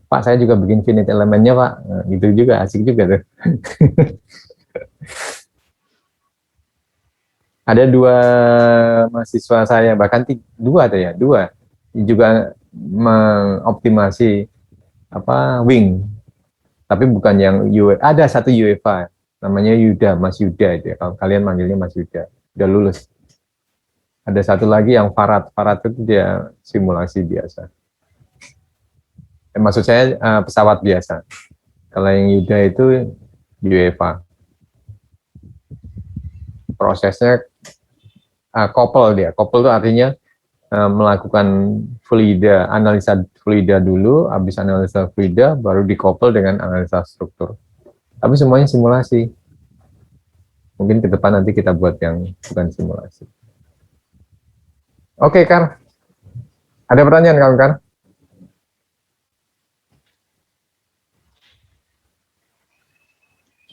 Pak, saya juga bikin finite elemennya, Pak. Nah, gitu juga, asik juga tuh. Ada 2 mahasiswa saya, bahkan 2 tuh ya, 2 juga mengoptimasi wing, tapi bukan yang ada satu UEFA, namanya Mas Yuda itu ya. Kalau kalian manggilnya Mas Yuda, udah lulus. Ada satu lagi yang Farad itu dia simulasi biasa. Maksud saya pesawat biasa. Kalau yang Yuda itu UEFA. Prosesnya couple dia. Couple itu artinya melakukan analisa fluida dulu, habis analisa fluida baru dikoppel dengan analisa struktur. Tapi semuanya simulasi. Mungkin ke depan nanti kita buat yang bukan simulasi. Oke, Kar. Ada pertanyaan kamu, Kar?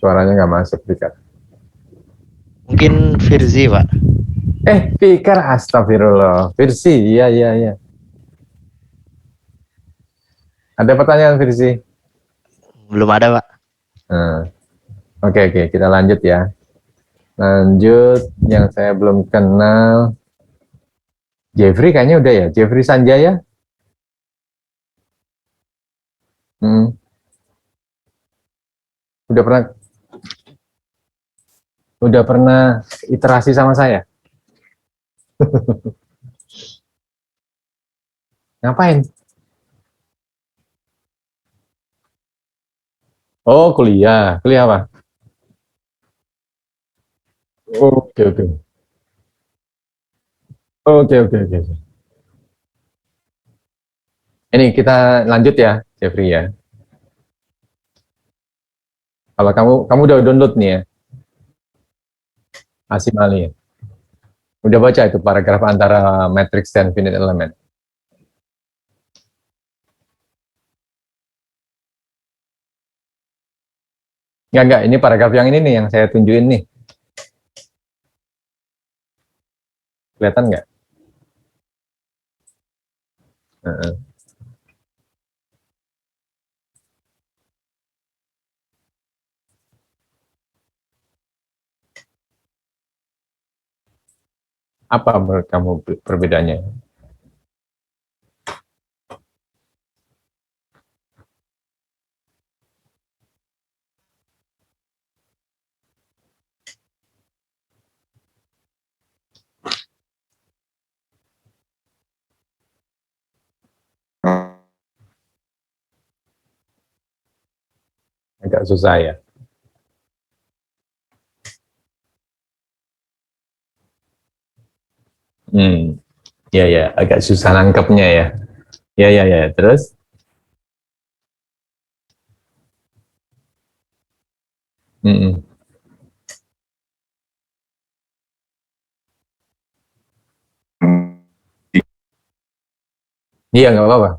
Suaranya nggak masuk, Fikar. Mungkin Firzi Pak. Fikar, astagfirullah. Firsi, iya. Ada pertanyaan, Firsi? Belum ada Pak. Oke, kita lanjut ya. Lanjut, yang saya belum kenal. Jeffrey kayaknya udah ya, Jeffrey Sanjaya. Udah pernah iterasi sama saya? Ngapain? Oh, kuliah. Kuliah apa? Oke. Ini kita lanjut ya, Jeffrey ya. Kalau kamu udah download nih ya, Asimali. Udah baca itu paragraf antara matrix dan finite element. Enggak, ini paragraf yang ini nih yang saya tunjukin nih. Kelihatan nggak? Apa menurut kamu perbedaannya? Agak susah ya. Ya, agak susah nangkepnya ya. Ya. Terus? Iya, nggak apa-apa.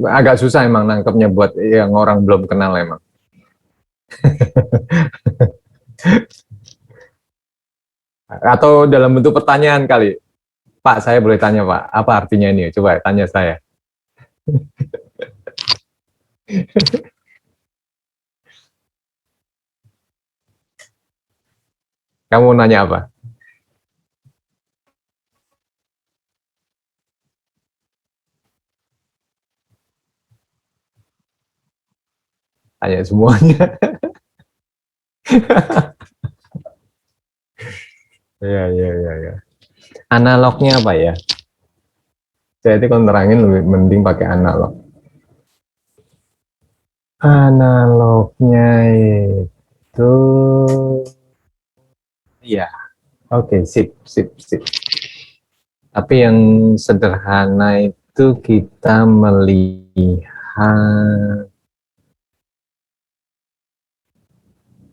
Agak susah emang nangkepnya buat yang orang belum kenal emang. Atau dalam bentuk pertanyaan kali. Pak, saya boleh tanya Pak, apa artinya ini? Coba tanya saya. Kamu nanya apa? Tanya semuanya. Ya. Analognya apa ya? Saya itu kalau nerangin lebih mending pakai analog. Analognya itu, ya, oke, sip. Tapi yang sederhana itu kita melihat.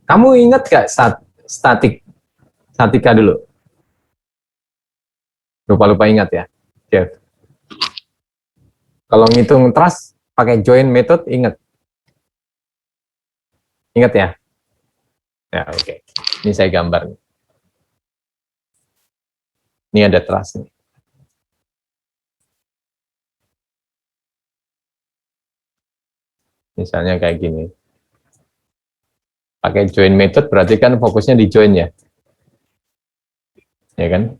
Kamu ingat gak statika dulu? Lupa ingat ya, Jeff. Kalau ngitung trust pakai join method, ingat ya? Ya, oke. Ini saya gambar. Ini ada trust nih. Misalnya kayak gini. Pakai join method berarti kan fokusnya di join ya. Ya kan?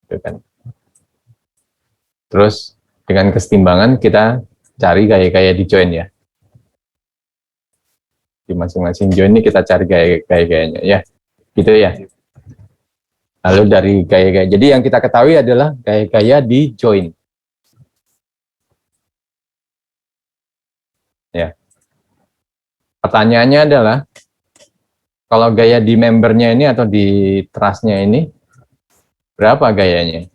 Itu kan. Terus dengan kesetimbangan kita cari gaya-gaya di join ya. Di masing-masing join ini kita cari gaya-gayanya ya. Gitu ya. Lalu dari gaya-gaya. Jadi yang kita ketahui adalah gaya-gaya di join. Ya. Pertanyaannya adalah, kalau gaya di membernya ini atau di trustnya ini, berapa gayanya?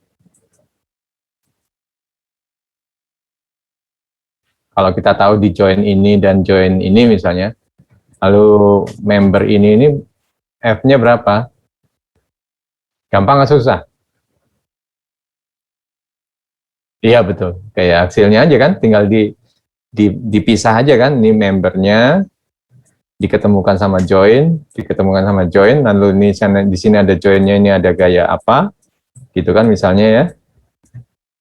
Kalau kita tahu di join ini dan join ini misalnya, lalu member ini F-nya berapa? Gampang nggak susah? Iya betul, kayak hasilnya aja kan, tinggal dipisah aja kan, ini membernya, diketemukan sama join, lalu di sini ada joinnya, ini ada gaya apa, gitu kan misalnya ya,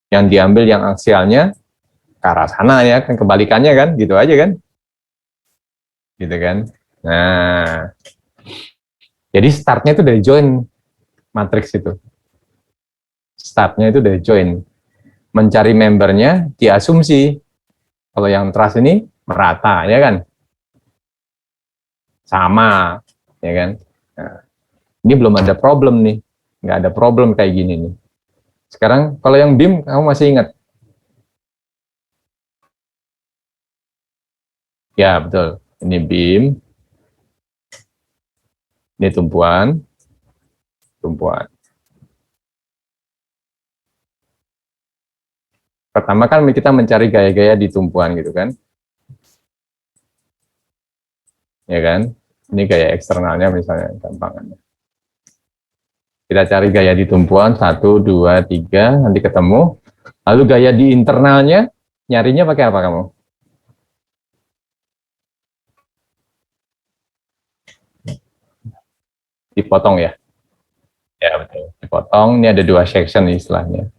yang diambil yang aksialnya ke arah sana ya, kan kebalikannya kan, gitu aja kan, gitu kan. Nah, jadi startnya itu dari join matriks itu, startnya itu dari join, mencari membernya diasumsi, kalau yang trust ini merata ya kan, sama, ya kan. Nah, ini belum ada problem nih, nggak ada problem kayak gini nih. Sekarang kalau yang BIM, kamu masih ingat? Ya betul, ini BIM, ini tumpuan. Pertama kan kita mencari gaya-gaya di tumpuan gitu kan, ya kan. Ini gaya eksternalnya misalnya, gampangannya. Kita cari gaya di tumpuan, 1, 2, 3, nanti ketemu. Lalu gaya di internalnya, nyarinya pakai apa kamu? Dipotong ya? Ya betul, dipotong. Ini ada 2 section istilahnya.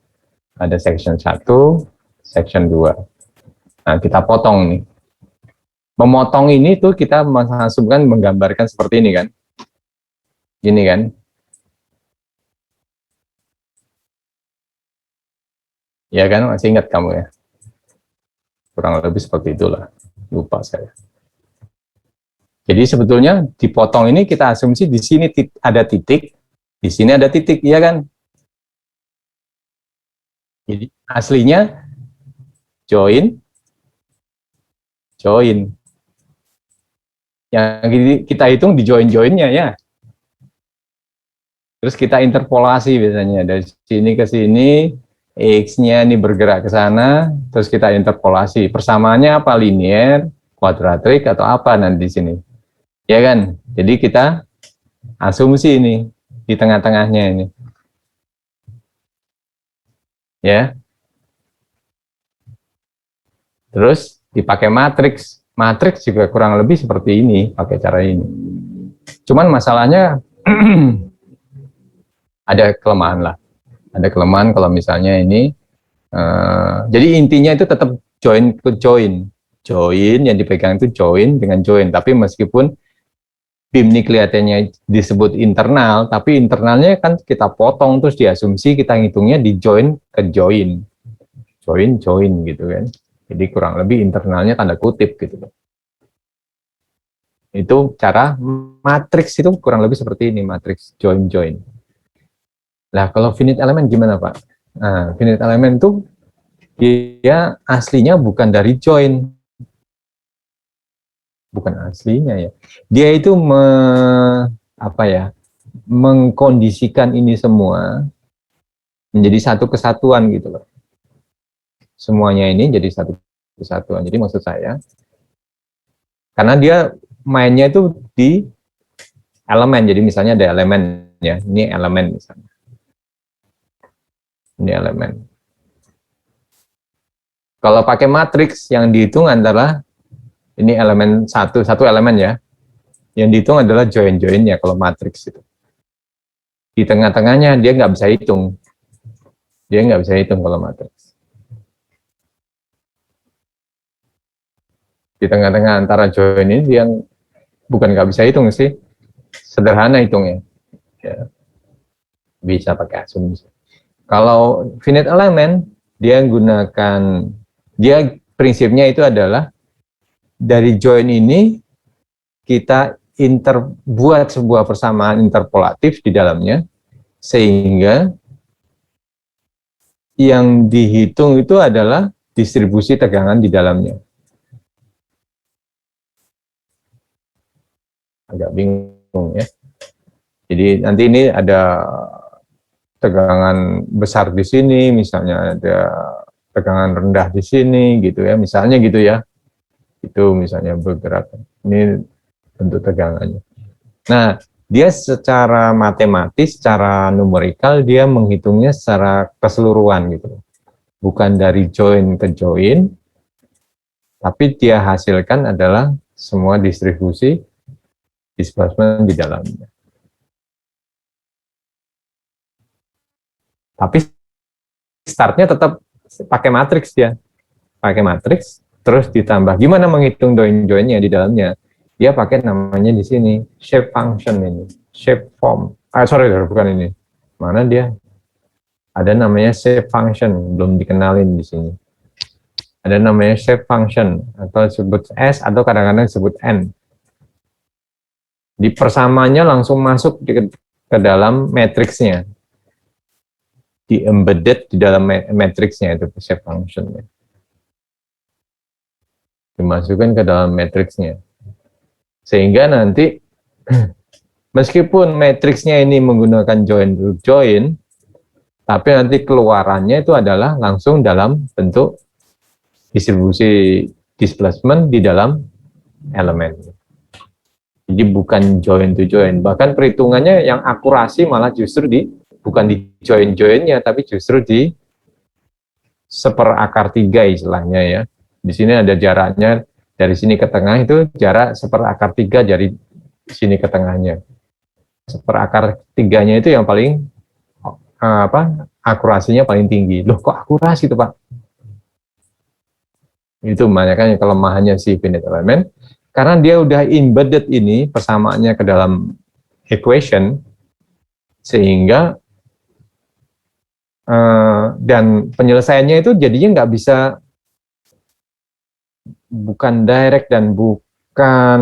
Ada section 1, section 2. Nah, kita potong nih. Memotong ini tuh kita mengasumsikan menggambarkan seperti ini kan. Gini kan. Ya kan, masih ingat kamu ya? Kurang lebih seperti itulah. Lupa saya. Jadi sebetulnya dipotong ini kita asumsi di sini ada titik, di sini ada titik, iya kan? Jadi aslinya join. Yang kita hitung di join-joinnya ya. Terus kita interpolasi biasanya dari sini ke sini, X-nya ini bergerak ke sana, terus kita interpolasi. Persamaannya apa? Linear, kuadratik, atau apa nanti di sini. Ya kan? Jadi kita asumsi ini di tengah-tengahnya ini. Ya. Terus dipakai matriks. Matriks juga kurang lebih seperti ini, pakai cara ini. Cuman masalahnya ada kelemahan lah. Ada kelemahan kalau misalnya ini, jadi intinya itu tetap join ke join. Join yang dipegang itu join dengan join, tapi meskipun BIM ini kelihatannya disebut internal, tapi internalnya kan kita potong terus diasumsi kita ngitungnya di join ke join. Join gitu kan. Jadi kurang lebih internalnya tanda kutip gitu. Itu cara matriks itu kurang lebih seperti ini, matriks join. Nah, kalau finite element gimana, Pak? Nah, finite element itu dia aslinya bukan dari join. Bukan aslinya ya. Dia itu mengkondisikan ini semua menjadi satu kesatuan gitu loh. Semuanya ini jadi satu kesatuan. Jadi maksud saya, karena dia mainnya itu di elemen. Jadi misalnya ada elemen ya, ini elemen misalnya. Ini elemen. Kalau pakai matriks yang dihitung adalah ini elemen satu elemen ya. Yang dihitung adalah join-joinnya kalau matriks itu. Di tengah-tengahnya dia nggak bisa hitung. Dia nggak bisa hitung kalau matriks. Di tengah-tengah antara join ini dia bukan nggak bisa hitung sih, sederhana hitungnya. Ya. Bisa pakai asumsi. Kalau finite element dia prinsipnya itu adalah dari join ini kita buat sebuah persamaan interpolatif di dalamnya, sehingga yang dihitung itu adalah distribusi tegangan di dalamnya. Agak bingung ya. Jadi nanti ini ada tegangan besar di sini, misalnya ada tegangan rendah di sini gitu ya, misalnya gitu ya. Itu misalnya bergerak. Ini bentuk tegangannya. Nah, dia secara matematis, secara numerikal dia menghitungnya secara keseluruhan gitu. Bukan dari join ke join, tapi dia hasilkan adalah semua distribusi displacement di dalamnya. Tapi startnya tetap pakai matriks dia. Pakai matriks, terus ditambah. Gimana menghitung join-joinnya di dalamnya? Dia pakai namanya di sini, shape function ini. Shape form. Bukan ini. Mana dia? Ada namanya shape function, belum dikenalin di sini. Ada namanya shape function, atau disebut S, atau kadang-kadang disebut N. Di persamaannya langsung masuk ke dalam matriksnya. Di embedded di dalam matriksnya itu shape function. Dimasukkan ke dalam matriksnya. Sehingga nanti meskipun matriksnya ini menggunakan join to join, tapi nanti keluarannya itu adalah langsung dalam bentuk distribusi displacement di dalam elemen. Jadi bukan join to join, bahkan perhitungannya yang akurasi malah justru bukan di join-joinnya, tapi justru di seperakar 3 istilahnya ya. Di sini ada jaraknya dari sini ke tengah itu jarak seperakar 3 dari sini ke tengahnya. Seperakar 3-nya itu yang paling akurasinya paling tinggi. Loh kok akurasi itu Pak? Itu makanya kelemahannya si finite element. Karena dia udah embedded ini persamaannya ke dalam equation, sehingga dan penyelesaiannya itu jadinya nggak bisa, bukan direct dan bukan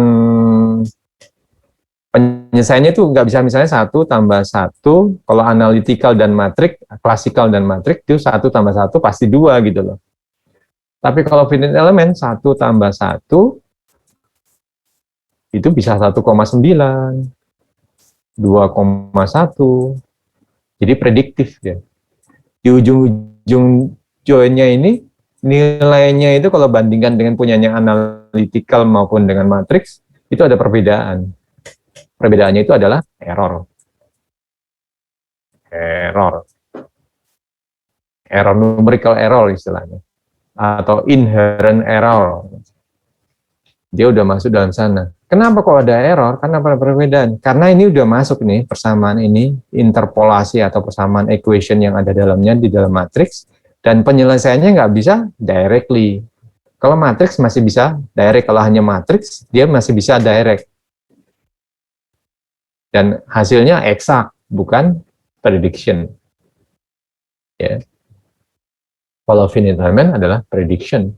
penyelesaiannya itu nggak bisa misalnya 1 tambah 1, kalau analytical dan matrik, klasikal dan matrik itu 1 tambah 1 pasti 2 gitu loh. Tapi kalau finite element 1 tambah 1 itu bisa 1,9, 2,1. Jadi prediktif ya. Di ujung-ujung joinnya ini nilainya itu kalau bandingkan dengan punyanya analytical maupun dengan matriks itu ada perbedaan. Perbedaannya itu adalah error numerical error istilahnya, atau inherent error. Dia udah masuk dalam sana. Kenapa kok ada error? Karena ada perbedaan. Karena ini udah masuk nih, persamaan ini, interpolasi atau persamaan equation yang ada dalamnya di dalam matriks, dan penyelesaiannya nggak bisa directly. Kalau matriks masih bisa direct, kalau hanya matriks, dia masih bisa direct. Dan hasilnya eksak, bukan prediction. Ya. Kalau finite element adalah prediction.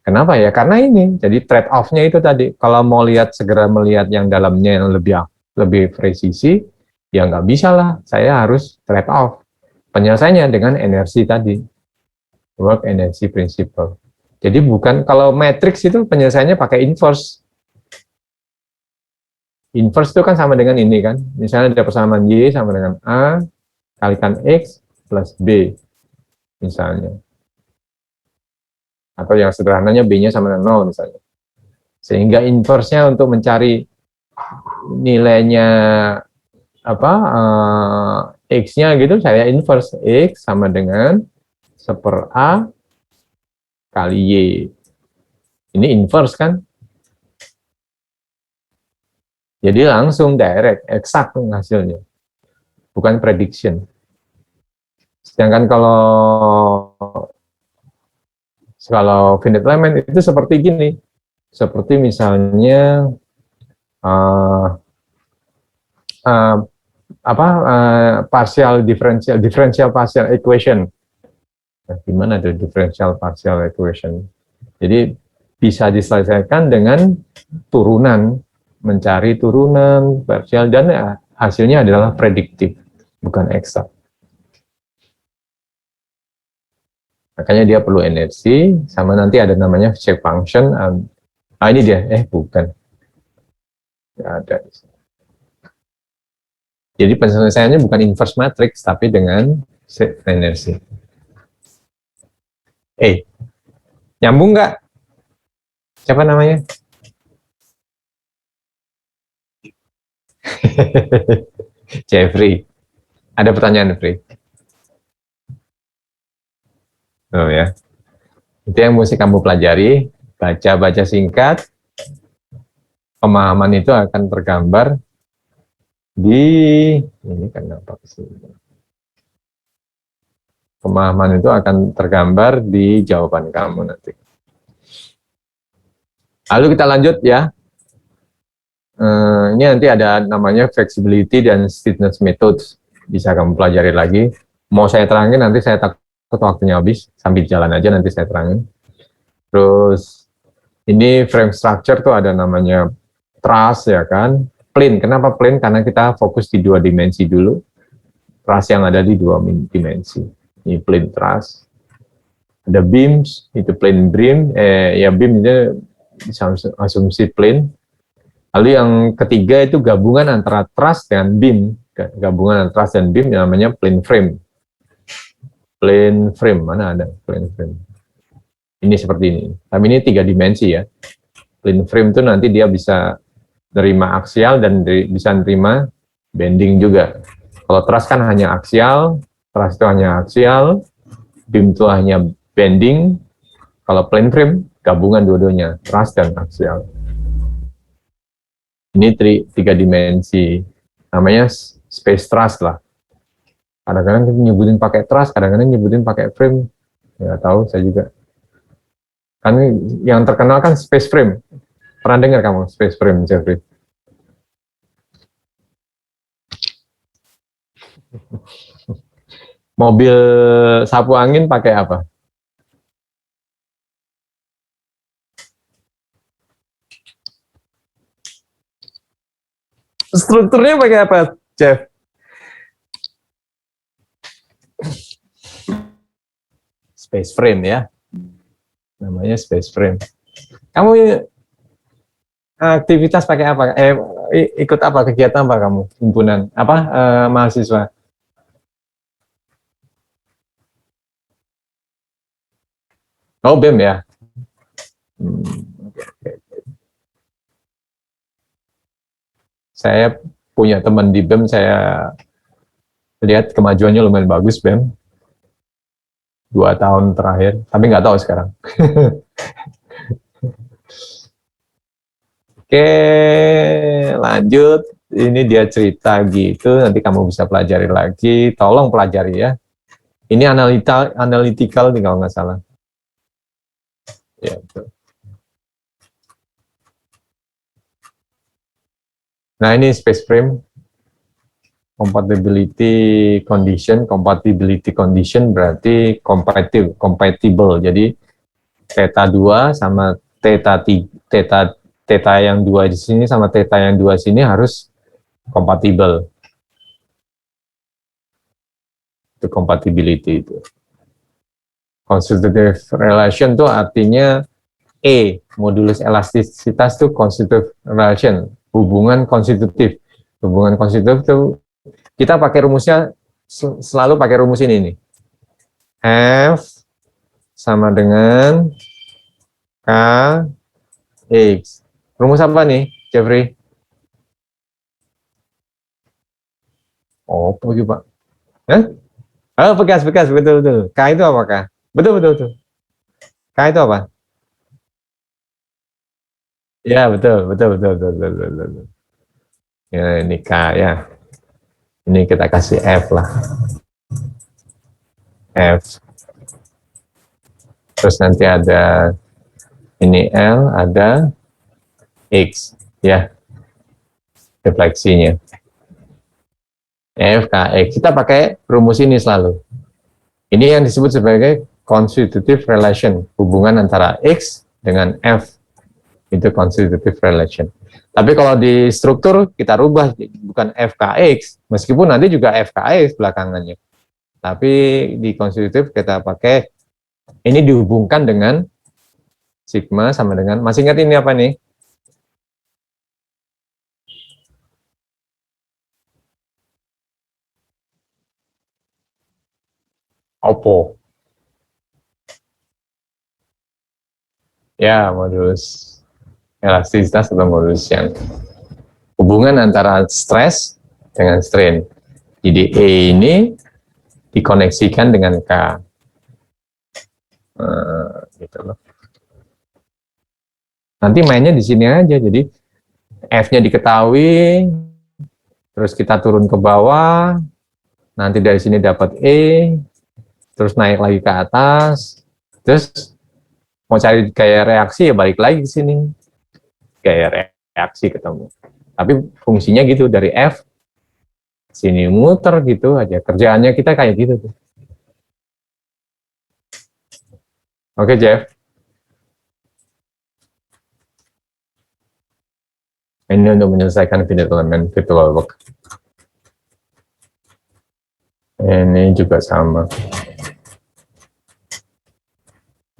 Kenapa ya? Karena ini, jadi trade-off-nya itu tadi. Kalau mau lihat segera melihat yang dalamnya yang lebih presisi, ya nggak bisa lah. Saya harus trade-off. Penyelesaiannya dengan energi tadi, work energy principle. Jadi bukan, kalau matrix itu penyelesaiannya pakai inverse. Inverse itu kan sama dengan ini kan. Misalnya ada persamaan Y sama dengan A kalikan X plus B. Misalnya. Atau yang sederhananya B-nya sama dengan 0 misalnya. Sehingga inverse-nya untuk mencari nilainya apa X-nya gitu, saya inverse X sama dengan 1/A kali Y. Ini inverse kan? Jadi langsung direct, eksak hasilnya. Bukan prediction. Sedangkan kalau finite element itu seperti gini, seperti misalnya partial differential partial equation. Nah, gimana tuh differential partial equation? Jadi bisa diselesaikan dengan turunan, mencari turunan partial, dan hasilnya adalah prediktif, bukan eksak. Makanya dia perlu energi, sama nanti ada namanya shape function. Ini dia, bukan. Nggak ada. Jadi penyelesaiannya bukan inverse matrix, tapi dengan shape energi. Nyambung nggak? Siapa namanya? Jeffrey. Ada pertanyaan, Jeffrey? Oh ya, itu yang mesti kamu pelajari, baca-baca singkat, pemahaman itu akan tergambar di, ini kenapa kesini? Pemahaman itu akan tergambar di jawaban kamu nanti. Lalu kita lanjut ya, ini nanti ada namanya flexibility dan stiffness methods, bisa kamu pelajari lagi. Mau saya terangin nanti saya takut waktunya habis, sambil jalan aja nanti saya terangin. Terus ini frame structure tuh ada namanya truss ya kan, plane. Kenapa plane? Karena kita fokus di 2 dimensi dulu. Truss yang ada di 2 dimensi. Ini plane truss. Ada beams, itu plane beam. Ya beam itu asumsi plane. Lalu yang ketiga itu gabungan antara truss dengan beam. Gabungan antara truss dan beam namanya plane frame. Plane frame, mana ada plane frame? Ini seperti ini. Tapi ini 3 dimensi ya. Plane frame itu nanti dia bisa nerima aksial dan bisa nerima bending juga. Kalau truss kan hanya aksial, truss itu hanya aksial, beam itu hanya bending. Kalau plane frame, gabungan dua-duanya, truss dan aksial. Ini 3 dimensi. Namanya space truss lah. Kadang-kadang kita nyebutin pakai truss, kadang-kadang nyebutin pakai frame. Nggak tahu, saya juga. Kan yang terkenal kan space frame. Pernah dengar kamu space frame, Jeffrey? Mobil sapu angin pakai apa? Strukturnya pakai apa, Jeff? Space frame ya, namanya space frame. Kamu aktivitas pakai apa? Ikut apa, kegiatan apa kamu? Himpunan apa, mahasiswa? Oh, BEM ya. Saya punya teman di BEM, saya lihat kemajuannya lumayan bagus BEM. 2 tahun terakhir, tapi nggak tahu sekarang. Oke, lanjut. Ini dia cerita gitu, nanti kamu bisa pelajari lagi. Tolong pelajari ya. Ini analytical nih kalau nggak salah. Ya, betul. Nah, ini space frame. Compatibility condition berarti compatible. Jadi theta 2 sama theta yang 2 di sini sama theta yang 2 sini harus kompatibel. Itu compatibility itu. Constitutive relation itu artinya modulus elastisitas itu constitutive relation, hubungan konstitutif. Hubungan konstitutif itu kita pakai rumusnya, selalu pakai rumus ini nih. F sama dengan K X. Rumus apa nih, Jeffrey? Oh, pergi Pak. Oh, bekas, betul. K itu apa, K? Betul. K itu apa? Ya, betul. Ya, ini K ya. Ini kita kasih F lah. F. Terus nanti ada ini L, ada X, ya. Refleksinya. F, K, X. Kita pakai rumus ini selalu. Ini yang disebut sebagai constitutive relation, hubungan antara X dengan F. Itu constitutive relation. Tapi kalau di struktur kita rubah bukan FKX, meskipun nanti juga FKX belakangannya. Tapi di constitutive kita pakai, ini dihubungkan dengan sigma sama dengan, masih ingat ini apa nih? Oppo. Ya, modulus elastisitas atau modulus yang hubungan antara stres dengan strain. Jadi E ini dikoneksikan dengan K. Gitu loh. Nanti mainnya di sini aja. Jadi F-nya diketahui, terus kita turun ke bawah, nanti dari sini dapat E, terus naik lagi ke atas, terus mau cari gaya reaksi ya balik lagi ke sini. Gaya reaksi ketemu. Tapi fungsinya gitu, dari F sini muter gitu aja. Kerjaannya kita kayak gitu tuh. Oke, Jeff. Ini untuk menyelesaikan finite element virtual work. Ini juga sama.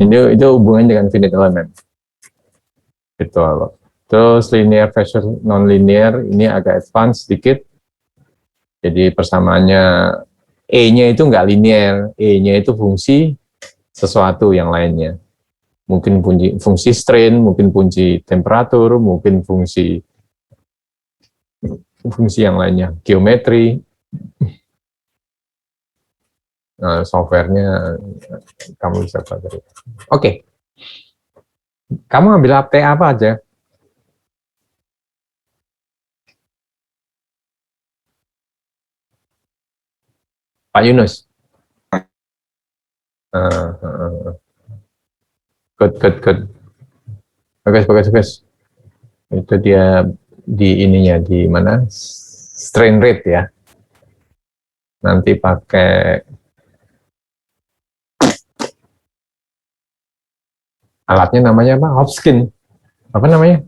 Itu hubungannya dengan finite element virtual work. Terus linear versus non-linear, ini agak advance sedikit. Jadi persamaannya E-nya itu nggak linear, E-nya itu fungsi sesuatu yang lainnya. Mungkin fungsi strain, mungkin fungsi temperatur, mungkin fungsi yang lainnya, geometri. Softwarenya kamu bisa pelajari. Oke. Kamu ambil APTA apa aja? Pak Yunus. Good. Bagus. Itu dia di ininya, di mana? Strain rate ya. Nanti pakai alatnya namanya apa? Hopkins. Apa namanya?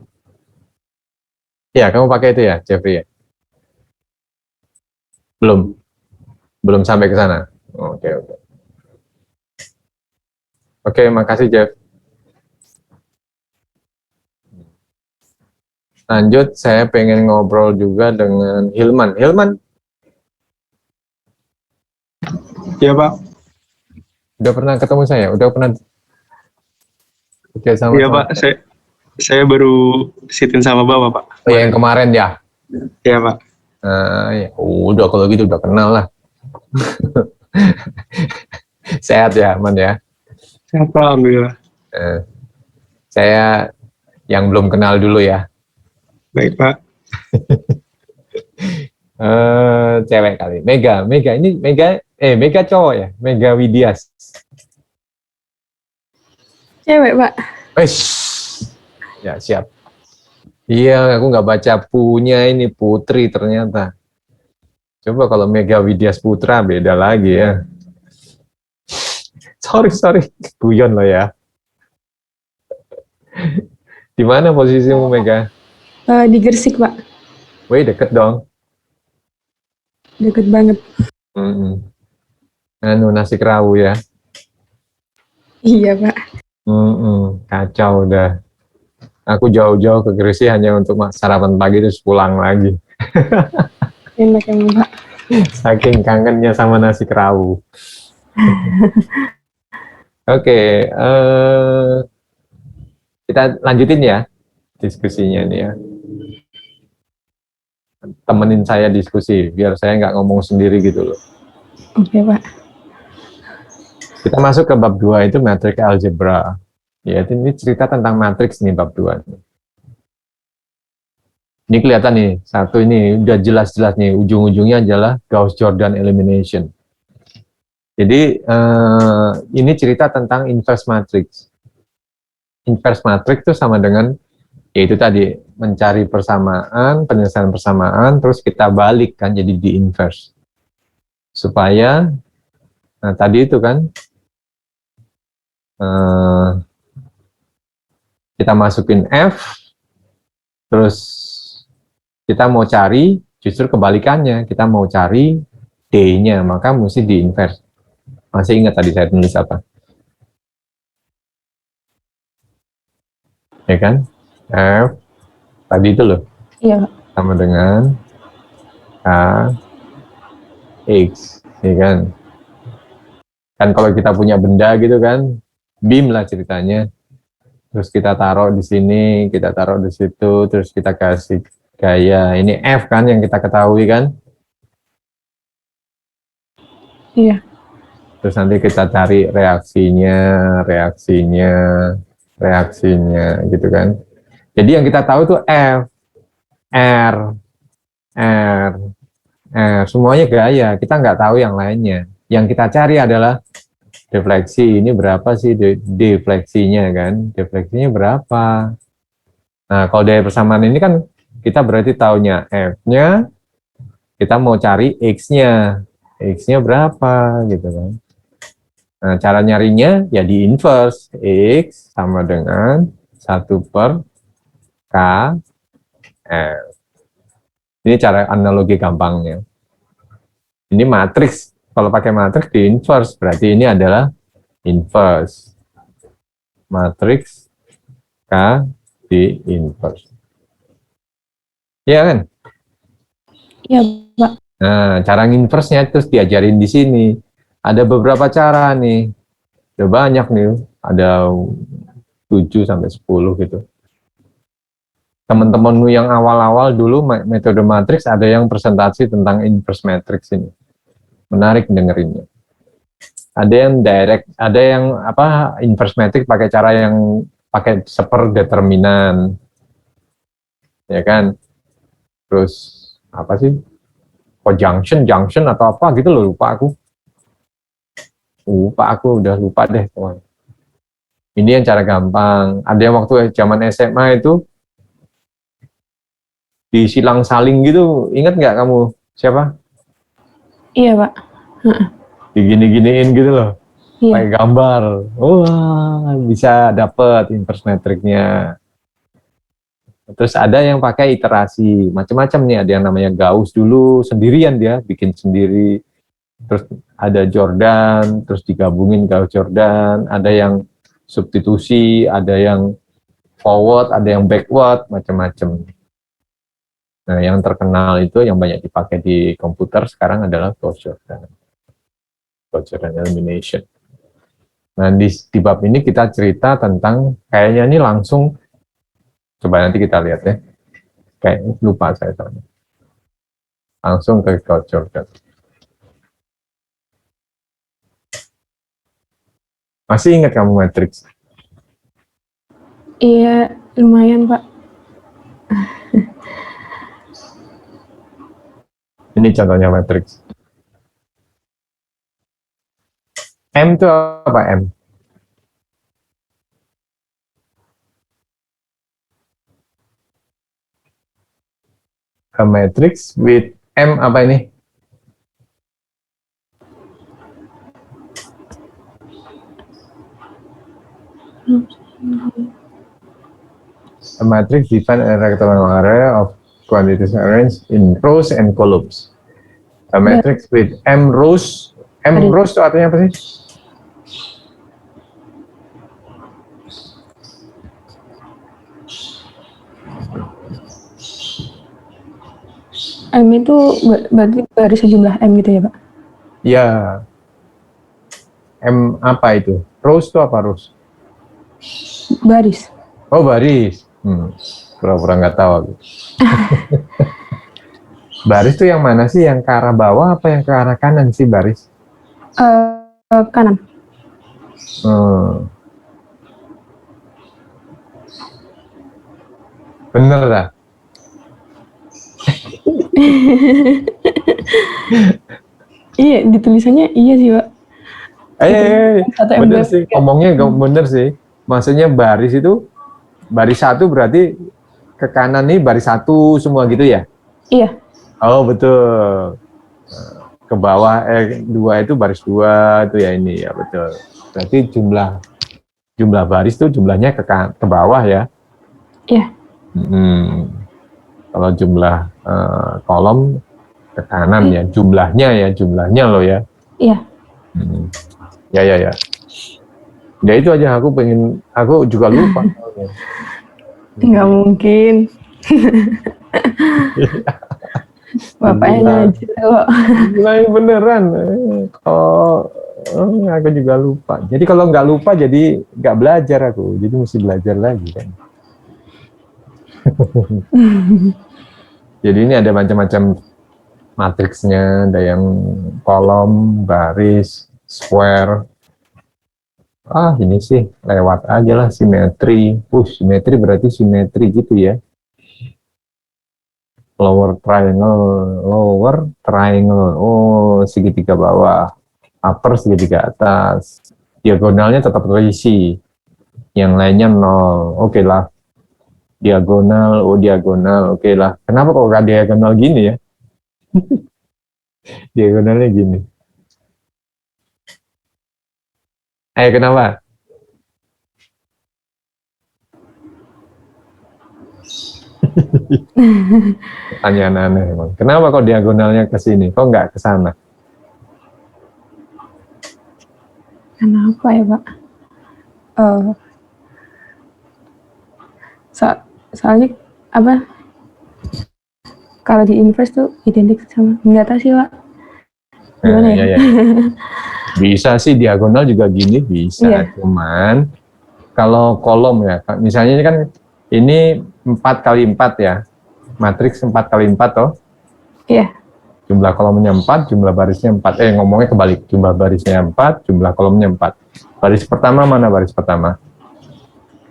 Ya, kamu pakai itu ya, Jeffrey ya? Belum sampai ke sana. Oke. Oke, makasih Jeff. Lanjut, saya pengen ngobrol juga dengan Hilman. Ya Pak. Udah pernah ketemu saya? Udah pernah kerja sama? Iya Pak, saya baru sitin sama Bapak Pak. Oh, yang kemarin ya? Iya Pak. Ya, udah kalau gitu udah kenal lah. Sehat ya, aman ya? Sehat Pak, alhamdulillah. Saya yang belum kenal dulu ya. Baik, Pak. Cewek kali. Mega ini Mega cowok ya? Mega Widias. Cewek, Pak. Wes. Ya, siap. Iya, aku nggak baca punya ini Putri ternyata. Coba kalau Mega Widias Putra beda lagi ya. Sorry. Guyon lo ya. Di mana posisimu Mega? Di Gersik, Pak. Wih, deket dong. Deket banget. Anu nasi kerawu ya. Iya, Pak. Kacau udah. Aku jauh-jauh ke Gresik hanya untuk sarapan pagi terus pulang lagi. Enak emang, Pak. Saking kangennya sama nasi kerawu. Oke, kita lanjutin ya diskusinya nih ya. Temenin saya diskusi, biar saya nggak ngomong sendiri gitu loh. Oke, Pak. Kita masuk ke bab 2 itu matrix algebra. Ya, ini cerita tentang matriks nih bab 2. Ini kelihatan nih, satu ini udah jelas-jelas nih, ujung-ujungnya adalah Gauss-Jordan elimination. Jadi ini cerita tentang inverse matrix. Inverse matrix itu sama dengan, yaitu tadi, mencari persamaan, penyelesaian persamaan, terus kita balik kan, jadi di inverse. Supaya, nah tadi itu kan, kita masukin F, terus kita mau cari, justru kebalikannya, kita mau cari D-nya, maka mesti di inverse. Masih ingat tadi saya tulis apa? Ya kan? F, tadi itu loh, Iya, Pak. sama dengan K, X, ya kan? Kan kalau kita punya benda gitu kan, beam lah ceritanya. Terus kita taruh di sini, kita taruh di situ, terus kita kasih gaya. Ini F kan yang kita ketahui kan? Iya. Terus nanti kita cari reaksinya gitu kan. Jadi yang kita tahu itu F, R, semuanya gaya, kita nggak tahu yang lainnya. Yang kita cari adalah defleksi, ini berapa sih defleksinya kan, defleksinya berapa. Nah, kalau dari persamaan ini kan kita berarti taunya F-nya, kita mau cari X-nya berapa gitu kan. Nah, cara nyarinya ya di inverse, X sama dengan 1/K F. Ini cara analogi gampangnya. Ini matriks, kalau pakai matriks di inverse, berarti ini adalah inverse. Matriks K di inverse. Iya kan? Iya, Pak. Nah, cara inverse-nya terus diajarin di sini. Ada beberapa cara nih. Udah banyak nih, ada 7 sampai 10 gitu. Teman-temanmu yang awal-awal dulu metode matriks ada yang presentasi tentang inverse matrix ini. Menarik dengerinnya. Ada yang direct, ada yang inverse matrix pakai cara yang pakai seperdeterminan. Ya kan? Terus apa sih? Junction atau apa gitu loh, lupa aku. Udah lupa deh teman. Ini yang cara gampang. Ada yang waktu zaman SMA itu disilang saling gitu, ingat nggak kamu siapa? Iya, Pak. Digini-giniin gitu loh, Iya. pakai gambar. Wah, bisa dapet inverse matrix-nya. Terus ada yang pakai iterasi, macam-macam nih. Ada yang namanya Gauss dulu, sendirian dia, bikin sendiri. Terus ada Jordan, terus digabungin Gauss Jordan. Ada yang substitusi, ada yang forward, ada yang backward, macam-macam. Nah, yang terkenal itu yang banyak dipakai di komputer sekarang adalah Gauss Jordan elimination. Nah, di bab ini kita cerita tentang, kayaknya ini langsung, coba nanti kita lihat ya. Kayak lupa saya tanya. Langsung ke Gauss Jordan. Masih ingat kamu matriks? Iya, lumayan, Pak. Ini contohnya matriks. M itu apa M? A matrix with M apa ini? A matrix defines a rectangular array of quantities arranged in rows and columns. A matrix with M rows. M rows itu artinya apa sih? M itu berarti baris sejumlah M gitu ya, Pak? Ya. M apa itu? Rows itu apa rows? Baris. Oh, baris. Pura-pura nggak tahu aku. Baris itu yang mana sih? Yang ke arah bawah apa yang ke arah kanan sih baris? Kanan. Bener lah. Iya, di tulisannya iya sih, Pak. Satu M Bener dua sih. tiga. Ngomongnya bener sih. Maksudnya baris itu, baris satu berarti ke kanan nih baris satu semua gitu ya? Iya. Oh, betul. Ke bawah, dua itu baris dua itu ya ini ya, betul. Berarti jumlah baris itu jumlahnya ke bawah ya? Iya. Kalau jumlah kolom ke kanan ya, jumlahnya loh ya. Iya. Ya. Ya itu aja, aku juga lupa. Nggak mungkin. Bapaknya ngaji kok. Beneran. Aku juga lupa. Jadi kalau nggak lupa jadi nggak belajar aku. Jadi mesti belajar lagi kan. Jadi ini ada macam-macam matriksnya, ada yang kolom, baris, square. Ini sih lewat aja lah, simetri. Simetri berarti simetri gitu ya. Lower triangle. Segitiga bawah. Upper segitiga atas. Diagonalnya tetap terisi. Yang lainnya 0. Oke lah. Diagonal, oke lah. Kenapa kok nggak diagonal gini ya? Diagonalnya gini. Kenapa? Pertanyaan aneh emang. Kenapa kok diagonalnya ke sini? Kok nggak ke sana? Kenapa ya, Pak? Soalnya apa? Kalau di inverse tuh identik sama nggak tahu sih, Pak. Gimana ya? Ya. Bisa sih diagonal juga gini bisa, Iya. Cuman kalau kolom ya, misalnya ini kan ini 4x4 ya, matriks 4x4 toh. Iya. Jumlah kolomnya 4, jumlah barisnya 4. Ngomongnya kebalik, jumlah barisnya 4, jumlah kolomnya 4. Baris pertama mana baris pertama?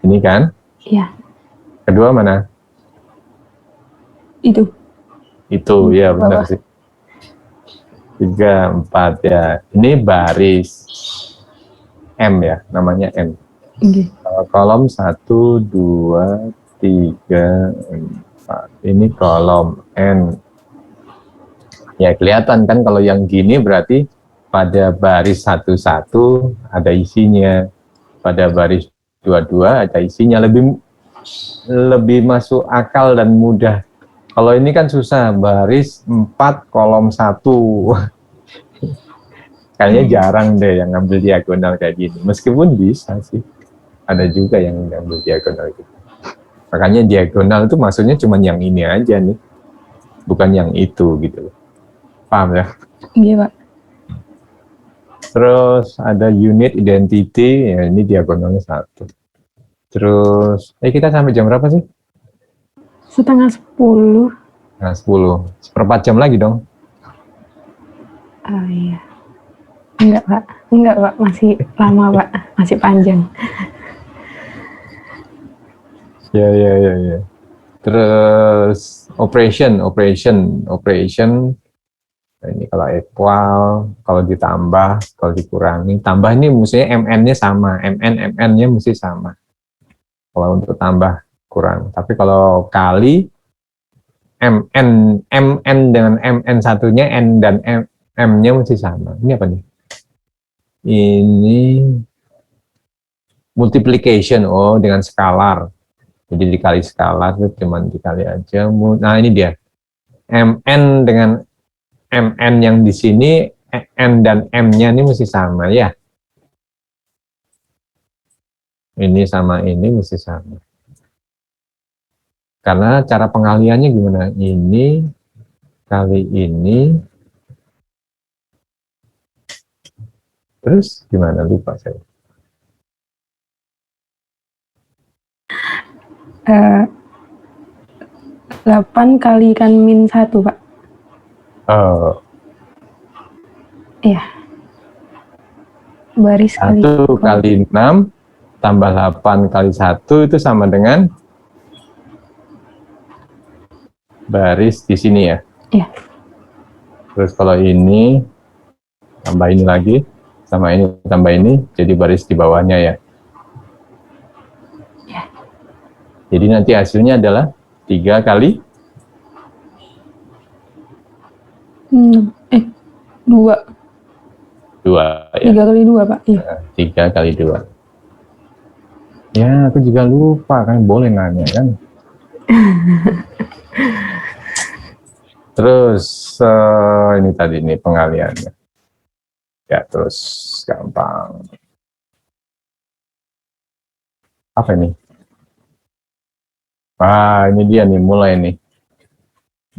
Ini kan? Iya. Kedua mana? Itu. Itu, ya benar Bawah. sih. 3, 4 ya. Ini baris M ya, namanya M. Oke. Kolom 1, 2, 3, 4. Ini kolom N. Ya kelihatan kan kalau yang gini berarti pada baris 1, 1 ada isinya. Pada baris 2, 2 ada isinya. Lebih masuk akal dan mudah. Kalau ini kan susah, baris 4, kolom 1. Kayaknya jarang deh yang ngambil diagonal kayak gini. Meskipun bisa sih. Ada juga yang ngambil diagonal gitu. Makanya diagonal itu maksudnya cuma yang ini aja nih. Bukan yang itu gitu. Paham ya? Iya, Pak. Terus ada unit identity, ya ini diagonalnya 1. Terus, kita sampai jam berapa sih? 9:30. Nah, 10. Seperempat jam lagi dong. Iya. Enggak, Pak. Masih lama, Pak. Masih panjang. Ya. Terus operation. Nah, ini kalau equal, kalau ditambah, kalau dikurangi, tambah ini mestinya mn-nya sama, mn-nya mesti sama. Kalau untuk tambah kurang. Tapi kalau kali, mn dengan mn satunya, n dan m-nya mesti sama. Ini apa nih? Ini multiplication, oh dengan skalar. Jadi dikali skalar itu cuma dikali aja. Nah ini dia, mn dengan mn yang di sini, n dan m-nya ini mesti sama ya. Ini sama ini mesti sama. Karena cara pengaliannya gimana? Ini kali ini, terus gimana? Lupa saya. 8 kalikan min 1, Pak. Iya. Baris kali 1 kali 6 tambah 8 kali 1 itu sama dengan baris di sini ya? Iya. Terus kalau ini tambah ini lagi, sama ini tambah ini, jadi baris di bawahnya ya? Iya. Jadi nanti hasilnya adalah 3 kali 2. 2 ya? 3 kali 2, Pak. Iya. 3 kali 2. Ya, aku juga lupa, kan boleh nanya kan? Terus ini tadi nih pengaliannya. Ya, terus gampang. Apa ini? Wah, ini dia nih, mulai nih.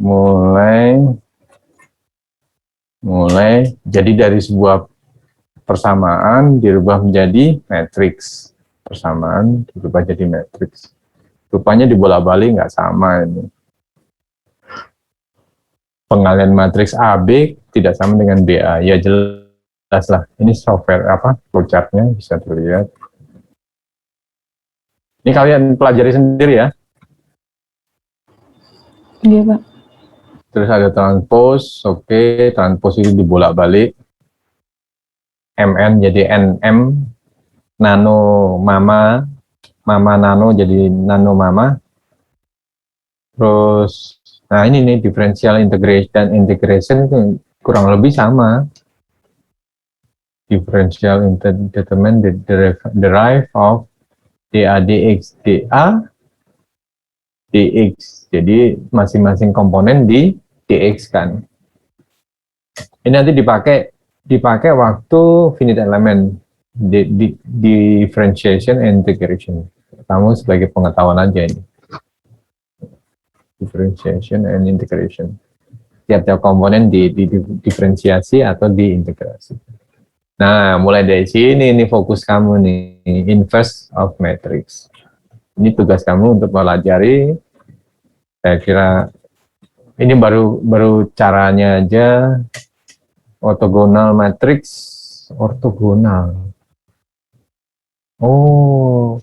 Mulai. Jadi dari sebuah persamaan dirubah menjadi matriks. Persamaan dirubah jadi matriks. Rupanya dibolak-balik nggak sama ini. Pengalian matriks AB tidak sama dengan BA. Ya jelas lah. Ini software flowchart-nya bisa terlihat. Ini kalian pelajari sendiri ya. Iya, Pak. Terus ada transpose, oke, transpose itu dibolak-balik. MN jadi NM, nano mama nano jadi nano mama. Terus, nah ini nih differential integration itu kurang lebih sama. Differential determine the derive of dA dx dx. Jadi masing-masing komponen di dx kan. Ini nanti dipakai waktu finite element differentiation and integration. Kamu sebagai pengetahuan aja ini. Differentiation and integration. Tiap-tiap komponen diferensiasi atau diintegrasi. Nah, mulai dari sini nih fokus kamu nih, inverse of matrix. Ini tugas kamu untuk pelajari. Saya kira ini baru caranya aja. Ortogonal matrix, ortogonal. Oh,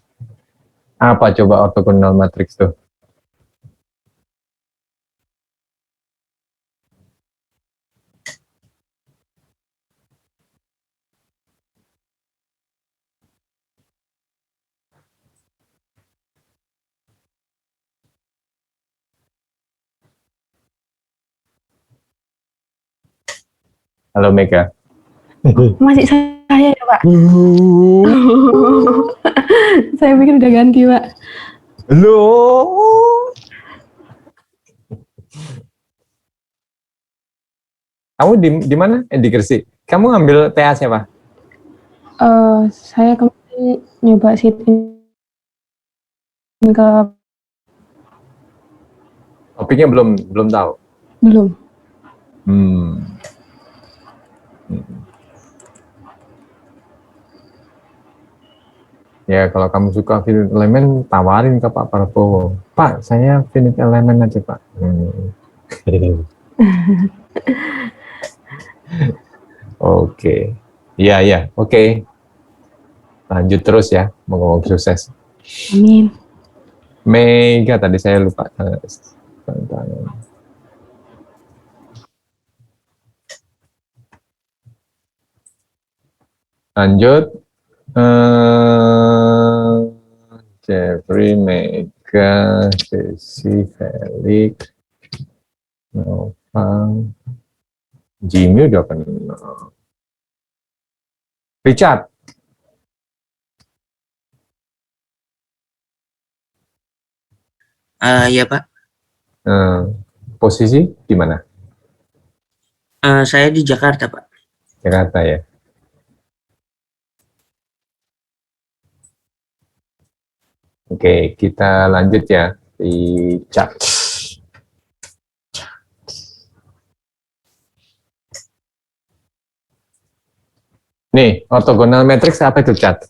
apa coba ortogonal matrix tuh? Halo Mega. Masih saya ya, Pak. Saya pikir udah ganti, Pak. Loh. Kamu di mana? Di Gresik. Kamu ngambil TA siapa? Saya kemarin nyoba sit-in ke Topiknya belum tahu. belum. Ya kalau kamu suka finite element, tawarin ke Pak Prabowo. Pak, saya finite element aja Pak. Oke. Iya, oke. Lanjut terus ya, moga-moga sukses. Amin. Mega tadi saya lupa. Lanjut. Jeffrey, Mega, Desi, Felix, Novang, Jimmy udah kenal. Richard. Ya Pak, Posisi di mana? saya di Jakarta Pak. Jakarta ya. Oke, kita lanjut ya di chat. Nih, orthogonal matrix apa itu chat?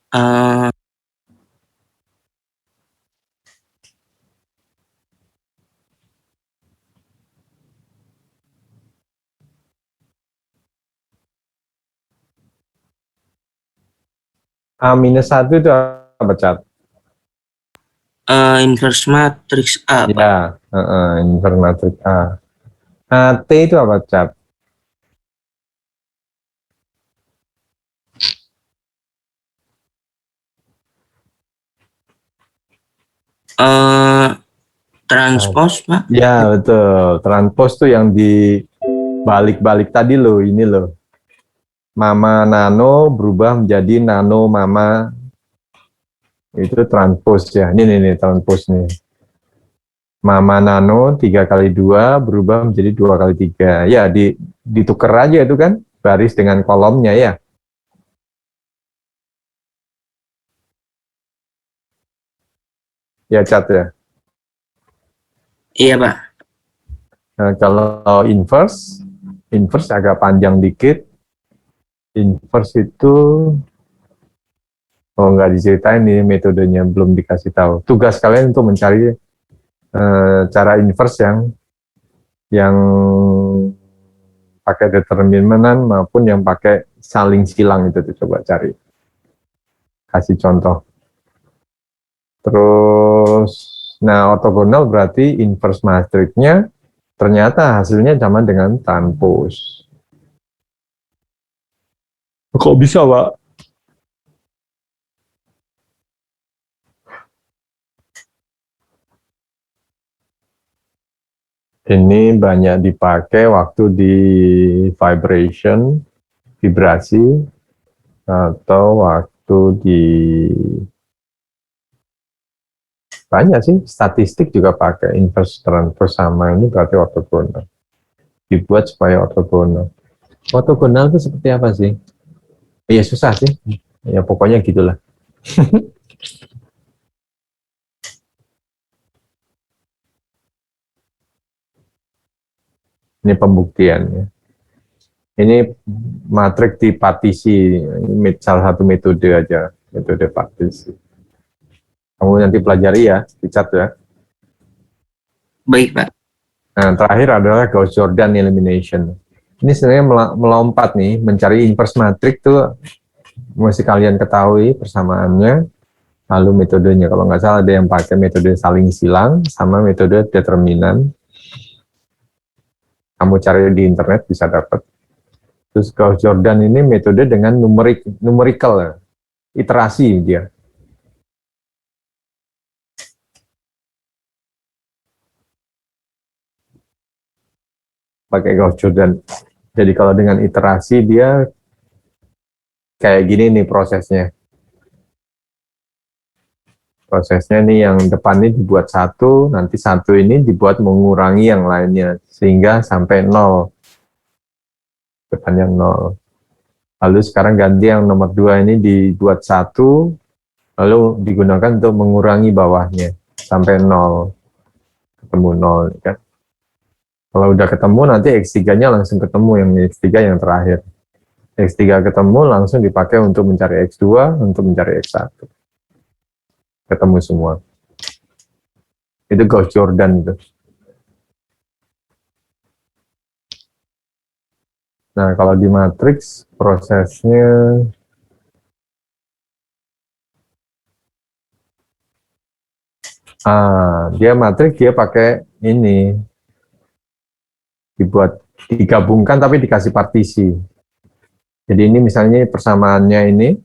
Eh, A-1 itu apa chat? Inverse matrix A Pak. Ya, inverse matrix A. AT itu apa chat? Transpose Pak. Ya, betul. Transpose tuh yang di balik-balik tadi loh, ini loh. Mama nano berubah menjadi nano mama. Itu transpose ya. Ini nih transpose nih. Mama nano 3 kali 2 berubah menjadi 2 kali 3. Ya, ditukar aja itu kan, baris dengan kolomnya ya. Ya, cat ya. Iya Pak. Nah, kalau inverse agak panjang dikit. Inverse itu, oh nggak diceritain nih metodenya, belum dikasih tahu. Tugas kalian untuk mencari cara inverse yang pakai determinan maupun yang pakai saling silang itu tuh, coba cari. Kasih contoh. Terus, nah ortogonal berarti inverse matrixnya ternyata hasilnya sama dengan transpose. Kok bisa, Pak? Ini banyak dipakai waktu di vibrasi, atau waktu di banyak sih, statistik juga pakai inverse transpose sama, ini berarti ortogonal. Dibuat supaya ortogonal. Ortogonal itu seperti apa sih? Ya susah sih, ya pokoknya gitulah. Ini pembuktiannya. Ini matriks di partisi, ini salah satu metode aja, metode partisi. Kamu nanti pelajari ya, dicat ya. Baik Pak. Nah, terakhir adalah Gauss-Jordan elimination. Ini sebenarnya melompat nih, mencari inverse matrix tuh mesti kalian ketahui persamaannya, lalu metodenya. Kalau nggak salah ada yang pakai metode saling silang sama metode determinan. Kamu cari di internet bisa dapat. Terus Gauss-Jordan ini metode dengan numerical, iterasi dia. Pakai Gauss-Jordan. Jadi kalau dengan iterasi dia kayak gini nih prosesnya. Prosesnya nih yang depan ini dibuat 1, nanti 1 ini dibuat mengurangi yang lainnya sehingga sampai 0. Depannya 0. Lalu sekarang ganti yang nomor 2 ini dibuat 1, lalu digunakan untuk mengurangi bawahnya sampai 0. Ketemu 0 kan. Kalau udah ketemu nanti X3-nya langsung ketemu, yang X3 yang terakhir. X3 ketemu langsung dipakai untuk mencari X2, untuk mencari X1. Ketemu semua. Itu Gauss-Jordan itu. Nah, kalau di matriks prosesnya dia matriks dia pakai ini dibuat digabungkan tapi dikasih partisi. Jadi ini misalnya persamaannya ini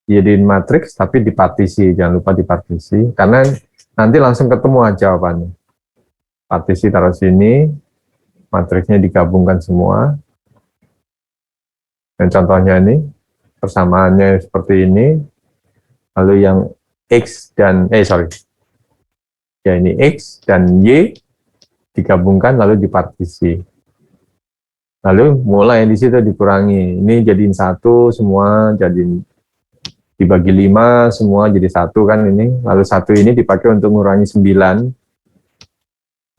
dijadiin matriks tapi dipartisi, jangan lupa dipartisi karena nanti langsung ketemu jawabannya. Partisi taruh sini, matriksnya digabungkan semua. Dan contohnya ini persamaannya seperti ini. Lalu yang X dan ya ini X dan Y digabungkan lalu dipartisi. Lalu mulai di situ dikurangi. Ini jadiin 1 semua, jadiin dibagi 5 semua jadi 1 kan ini. Lalu 1 ini dipakai untuk mengurangi 9.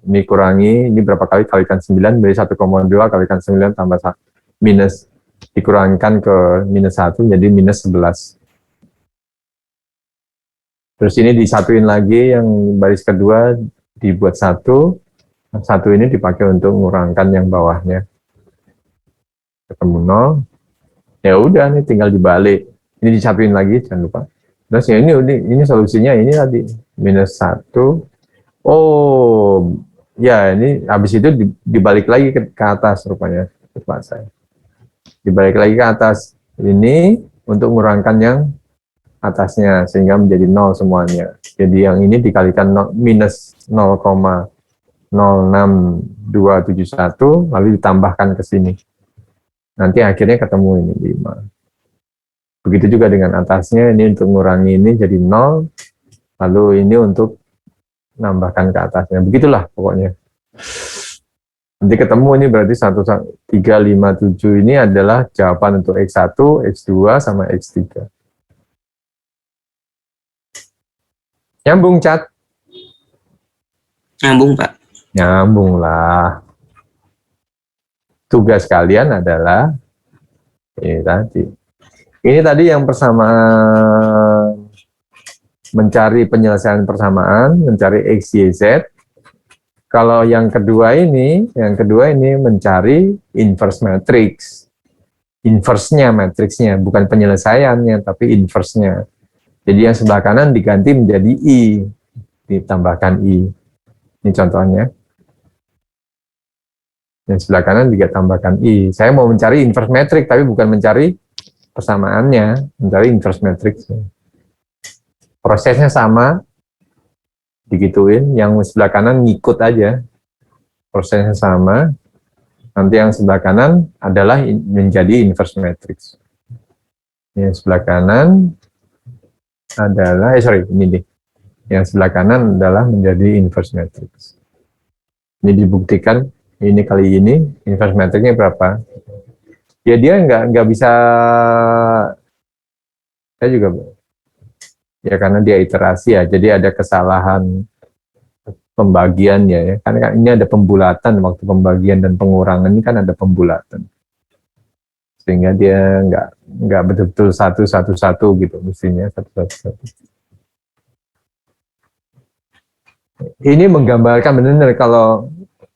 Ini kurangi, ini berapa kali kalikan 9 dari 1,2 kalikan 9 tambah minus dikurangkan ke minus 1 jadi minus 11. Terus ini disatuin lagi yang baris kedua dibuat 1 ini dipakai untuk mengurangkan yang bawahnya. Ketemu 0. Ya udah nih tinggal dibalik. Ini disatuin lagi jangan lupa. Terus ya ini solusinya ini tadi minus 1. Oh, ya ini habis itu dibalik lagi ke atas rupanya. Lupa saya. Dibalik lagi ke atas. Ini untuk mengurangkan yang atasnya sehingga menjadi 0 semuanya. Jadi yang ini dikalikan minus 0,06271 lalu ditambahkan ke sini. Nanti akhirnya ketemu ini 5. Begitu juga dengan atasnya, ini untuk mengurangi ini jadi 0, lalu ini untuk menambahkan ke atasnya. Begitulah pokoknya. Nanti ketemu ini berarti 1357 ini adalah jawaban untuk X1, X2, sama X3. Nyambung, Cat? Nyambung, Pak. Nyambung lah. Tugas kalian adalah ini tadi. Ini tadi yang persamaan, mencari penyelesaian persamaan, mencari X, Y, Z. Kalau yang kedua ini mencari inverse matrix. Inverse-nya, matriksnya, bukan penyelesaiannya, tapi inverse-nya. Jadi yang sebelah kanan diganti menjadi I, ditambahkan I. Ini contohnya. Yang sebelah kanan juga tambahkan I. Saya mau mencari inverse matrix, tapi bukan mencari persamaannya, mencari inverse matrix. Prosesnya sama, digituin, yang sebelah kanan ngikut aja. Prosesnya sama, nanti yang sebelah kanan adalah menjadi inverse matrix. Yang sebelah kanan adalah, ini deh. Yang sebelah kanan adalah menjadi inverse matrix. Ini dibuktikan, ini kali ini, inverse matrixnya berapa? Ya dia nggak bisa, saya juga, ya karena dia iterasi ya, jadi ada kesalahan pembagiannya ya, karena ini ada pembulatan waktu pembagian dan pengurangan ini kan ada pembulatan, sehingga dia nggak betul-betul satu gitu, mestinya satu. Ini menggambarkan benar-benar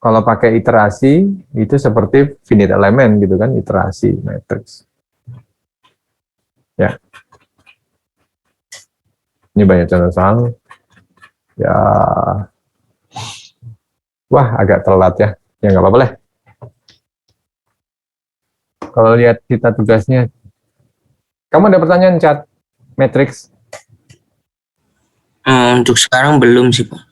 kalau pakai iterasi itu seperti finite element gitu kan, iterasi matrix. Ya. Ini banyak contoh soal. Ya. Wah, agak telat ya. Ya nggak apa-apa lah. Kalau lihat kita tugasnya. Kamu ada pertanyaan, Chat? Matrix? Untuk sekarang belum sih, Pak.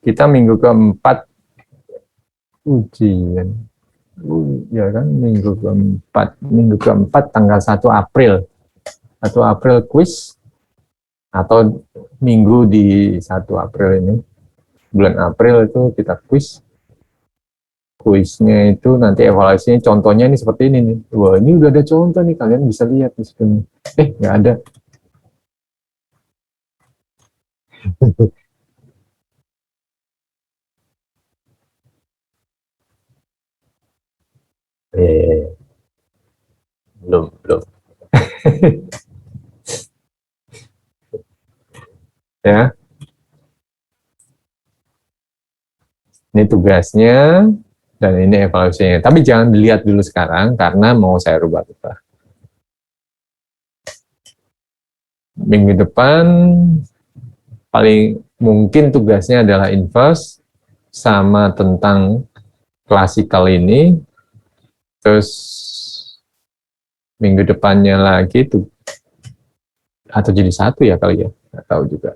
Kita minggu keempat ujian. Ya kan, minggu keempat tanggal 1 April. 1 April quiz, atau minggu di 1 April ini, bulan April itu kita quiz. Kuisnya itu nanti evaluasinya, contohnya ini seperti ini nih. Wah, ini udah ada contoh nih, kalian bisa lihat di sini. Nggak ada. Belum. Ya. Ini tugasnya, Dan ini evaluasinya. Tapi jangan dilihat dulu sekarang karena mau saya rubah-rubah. Minggu depan paling mungkin tugasnya adalah inverse sama tentang klasikal ini. Terus minggu depannya lagi tuh atau jadi satu ya kali ya, nggak tahu juga.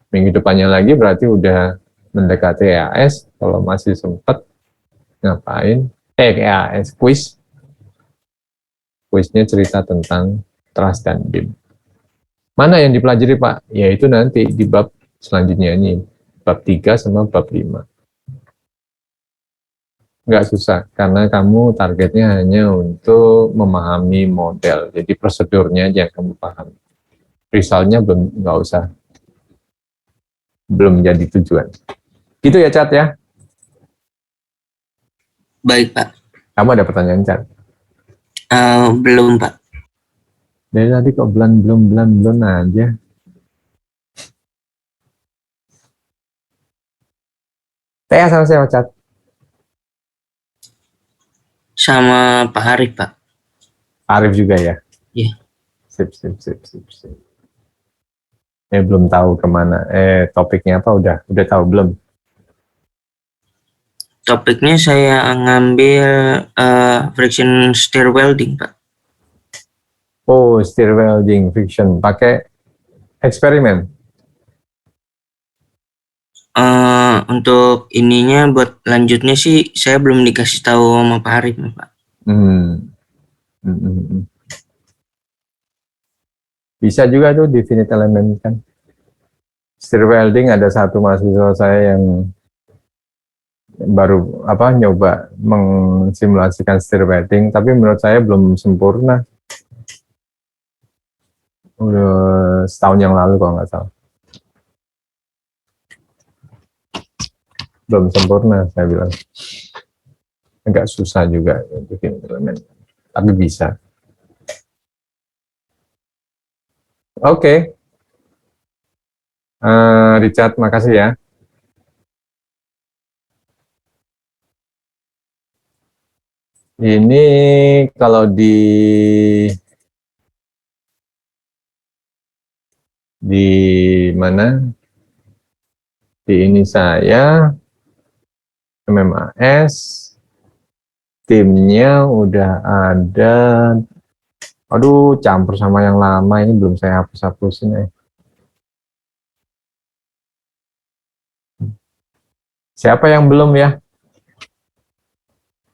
Minggu depannya lagi berarti udah mendekati EAS, kalau masih sempat ngapain? EAS quiz. Quiznya cerita tentang trust dan BIM. Mana yang dipelajari Pak? Yaitu nanti di bab selanjutnya ini, bab 3 sama bab 5. Nggak susah, karena kamu targetnya hanya untuk memahami model, jadi prosedurnya aja yang kamu paham. Resultnya belum, nggak usah, belum jadi tujuan. Gitu ya Cat ya? Baik, Pak. Kamu ada pertanyaan Cat? Belum, Pak. Dari tadi kok belum aja. Tanya sama siapa Cat? Sama Pak Arif, Pak. Arif juga ya? Iya. Sip. Belum tahu kemana. Topiknya apa? Udah tahu belum? Topiknya saya ngambil friction stir welding, Pak. Oh, stir welding friction. Pakai eksperimen. Untuk ininya buat lanjutnya sih saya belum dikasih tahu sama Pak Arif, Pak. Bisa juga tuh di finite element kan. Stir welding ada satu mahasiswa saya yang baru nyoba mensimulasikan stir welding, tapi menurut saya belum sempurna. Udah setahun yang lalu kalau nggak salah. Belum sempurna saya bilang. Agak susah juga bikin elemen, tapi bisa. Oke. Richard, makasih ya. Ini kalau di mana? Di ini saya MMAS, timnya udah ada. Aduh, campur sama yang lama ini belum saya hapus-hapusin ya. Siapa yang belum ya?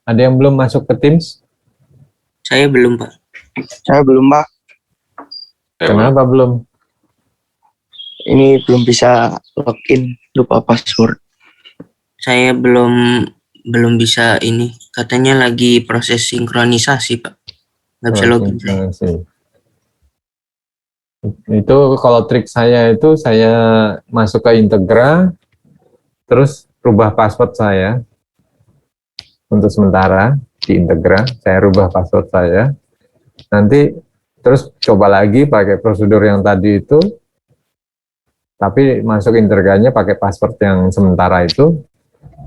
Ada yang belum masuk ke Teams? Saya belum, Pak. Saya belum, Pak. Kenapa belum? Ini belum bisa login, lupa password. Saya belum bisa ini. Katanya lagi proses sinkronisasi, Pak. Nggak bisa login. Itu kalau trik saya itu saya masuk ke Integra, terus rubah password saya untuk sementara di Integra, saya rubah password saya, nanti terus coba lagi pakai prosedur yang tadi itu, tapi masuk Integranya pakai password yang sementara itu,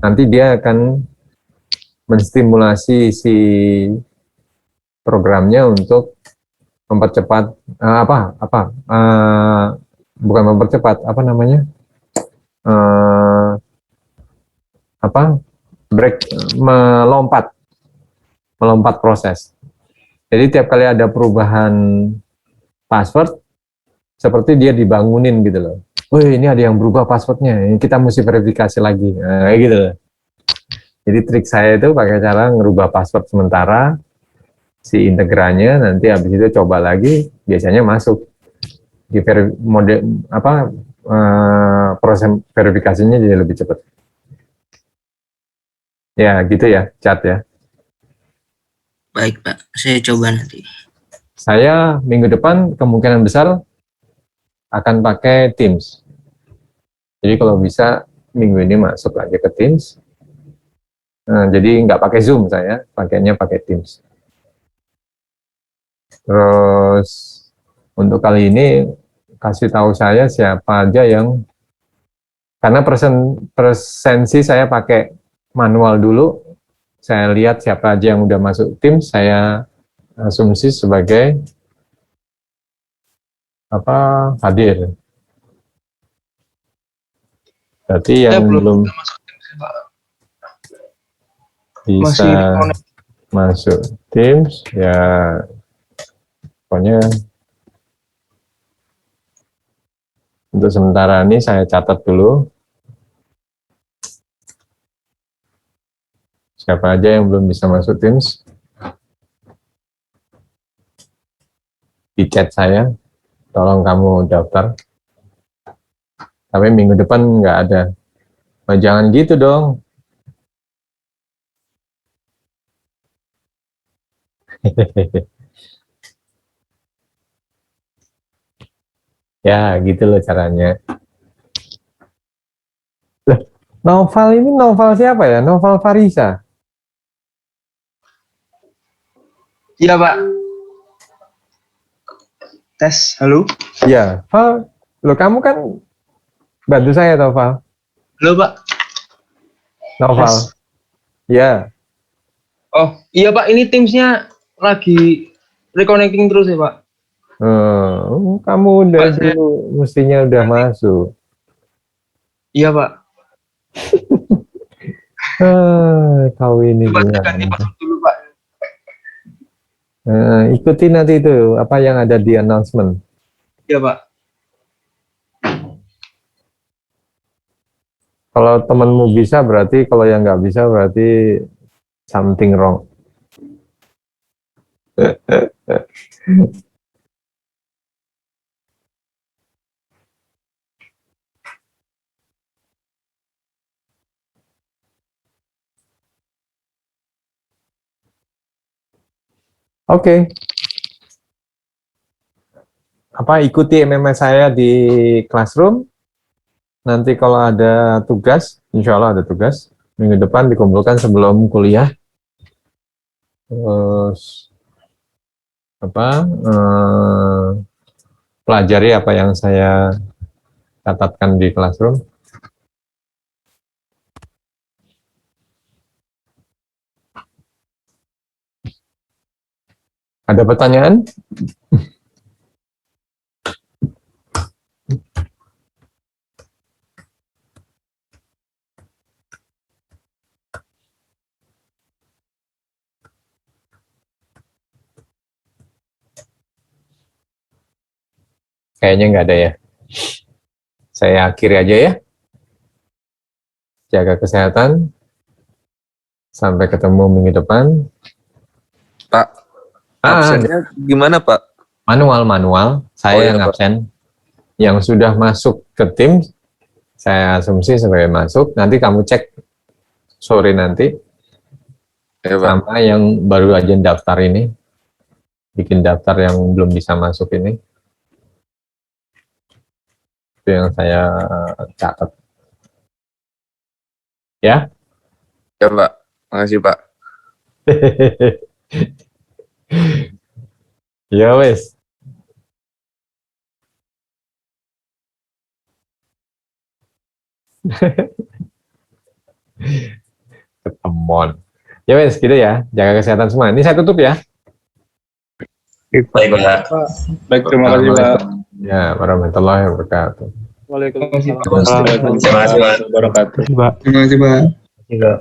nanti dia akan menstimulasi si programnya untuk mempercepat bukan mempercepat, melompat proses. Jadi tiap kali ada perubahan password, seperti dia dibangunin gitu loh. Wih, ini ada yang berubah passwordnya, ini kita mesti verifikasi lagi, kayak gitu loh. Jadi trik saya itu pakai cara ngerubah password sementara si Integranya, nanti habis itu coba lagi, biasanya masuk di proses verifikasinya jadi lebih cepat. Ya, gitu ya, Cat ya. Baik, Pak. Saya coba nanti. Saya minggu depan kemungkinan besar akan pakai Teams. Jadi kalau bisa minggu ini masuk lagi ke Teams. Jadi nggak pakai Zoom saya, pakainya pakai Teams. Terus untuk kali ini kasih tahu saya siapa aja yang, karena presensi saya pakai manual dulu. Saya lihat siapa aja yang udah masuk tim, saya asumsi sebagai hadir. Berarti yang belum bisa masuk Teams ya pokoknya untuk sementara ini saya catat dulu siapa aja yang belum bisa masuk Teams, di chat saya tolong kamu daftar, tapi minggu depan nggak ada. Oh, jangan gitu dong. Ya, gitu loh caranya. Loh, Noval ini novel siapa ya? Novel Farisa? Iya, Pak. Tes, halo. Ya, Val. Loh, kamu kan bantu saya, toh, Val? Halo, Pak. Noval. Tes. Ya. Oh, iya, Pak. Ini Teams-nya lagi reconnecting terus ya, Pak. Kamu udah Pak, dulu, mestinya udah masuk. Iya, Pak. Tahu ini Coba saya gimana. ganti password dulu, Pak. Ikuti nanti itu apa yang ada di announcement. Iya, Pak. Kalau temanmu bisa berarti, kalau yang nggak bisa berarti something wrong. Oke. Ikuti MMS saya di Classroom. Nanti kalau ada tugas, insya Allah ada tugas. Minggu depan dikumpulkan sebelum kuliah. Terus pelajari apa yang saya catatkan di Classroom. Ada pertanyaan? Kayaknya nggak ada ya. Saya akhiri aja ya. Jaga kesehatan. Sampai ketemu minggu depan. Pak, absennya gimana, Pak? Manual. Saya Oh, iya, yang Pak. absen. Yang sudah masuk ke tim, saya asumsi sebagai masuk. Nanti kamu cek sore nanti. Ya, Pak. Sama yang baru aja daftar ini. Bikin daftar yang belum bisa masuk ini. Itu yang saya catat. Ya? Ya, Pak. Makasih, Pak. Ya wes. Ketemuan. Ya wes, gitu ya. Jaga kesehatan semua. Ini saya tutup ya. Baik, Pak. Baik, terima kasih, Pak. Ya, warahmatullahi wabarakatuh. Waalaikumsalam. Terima kasih, Pak. Wabarakatuh. Terima kasih, Pak. Terima kasih, Pak. Juga.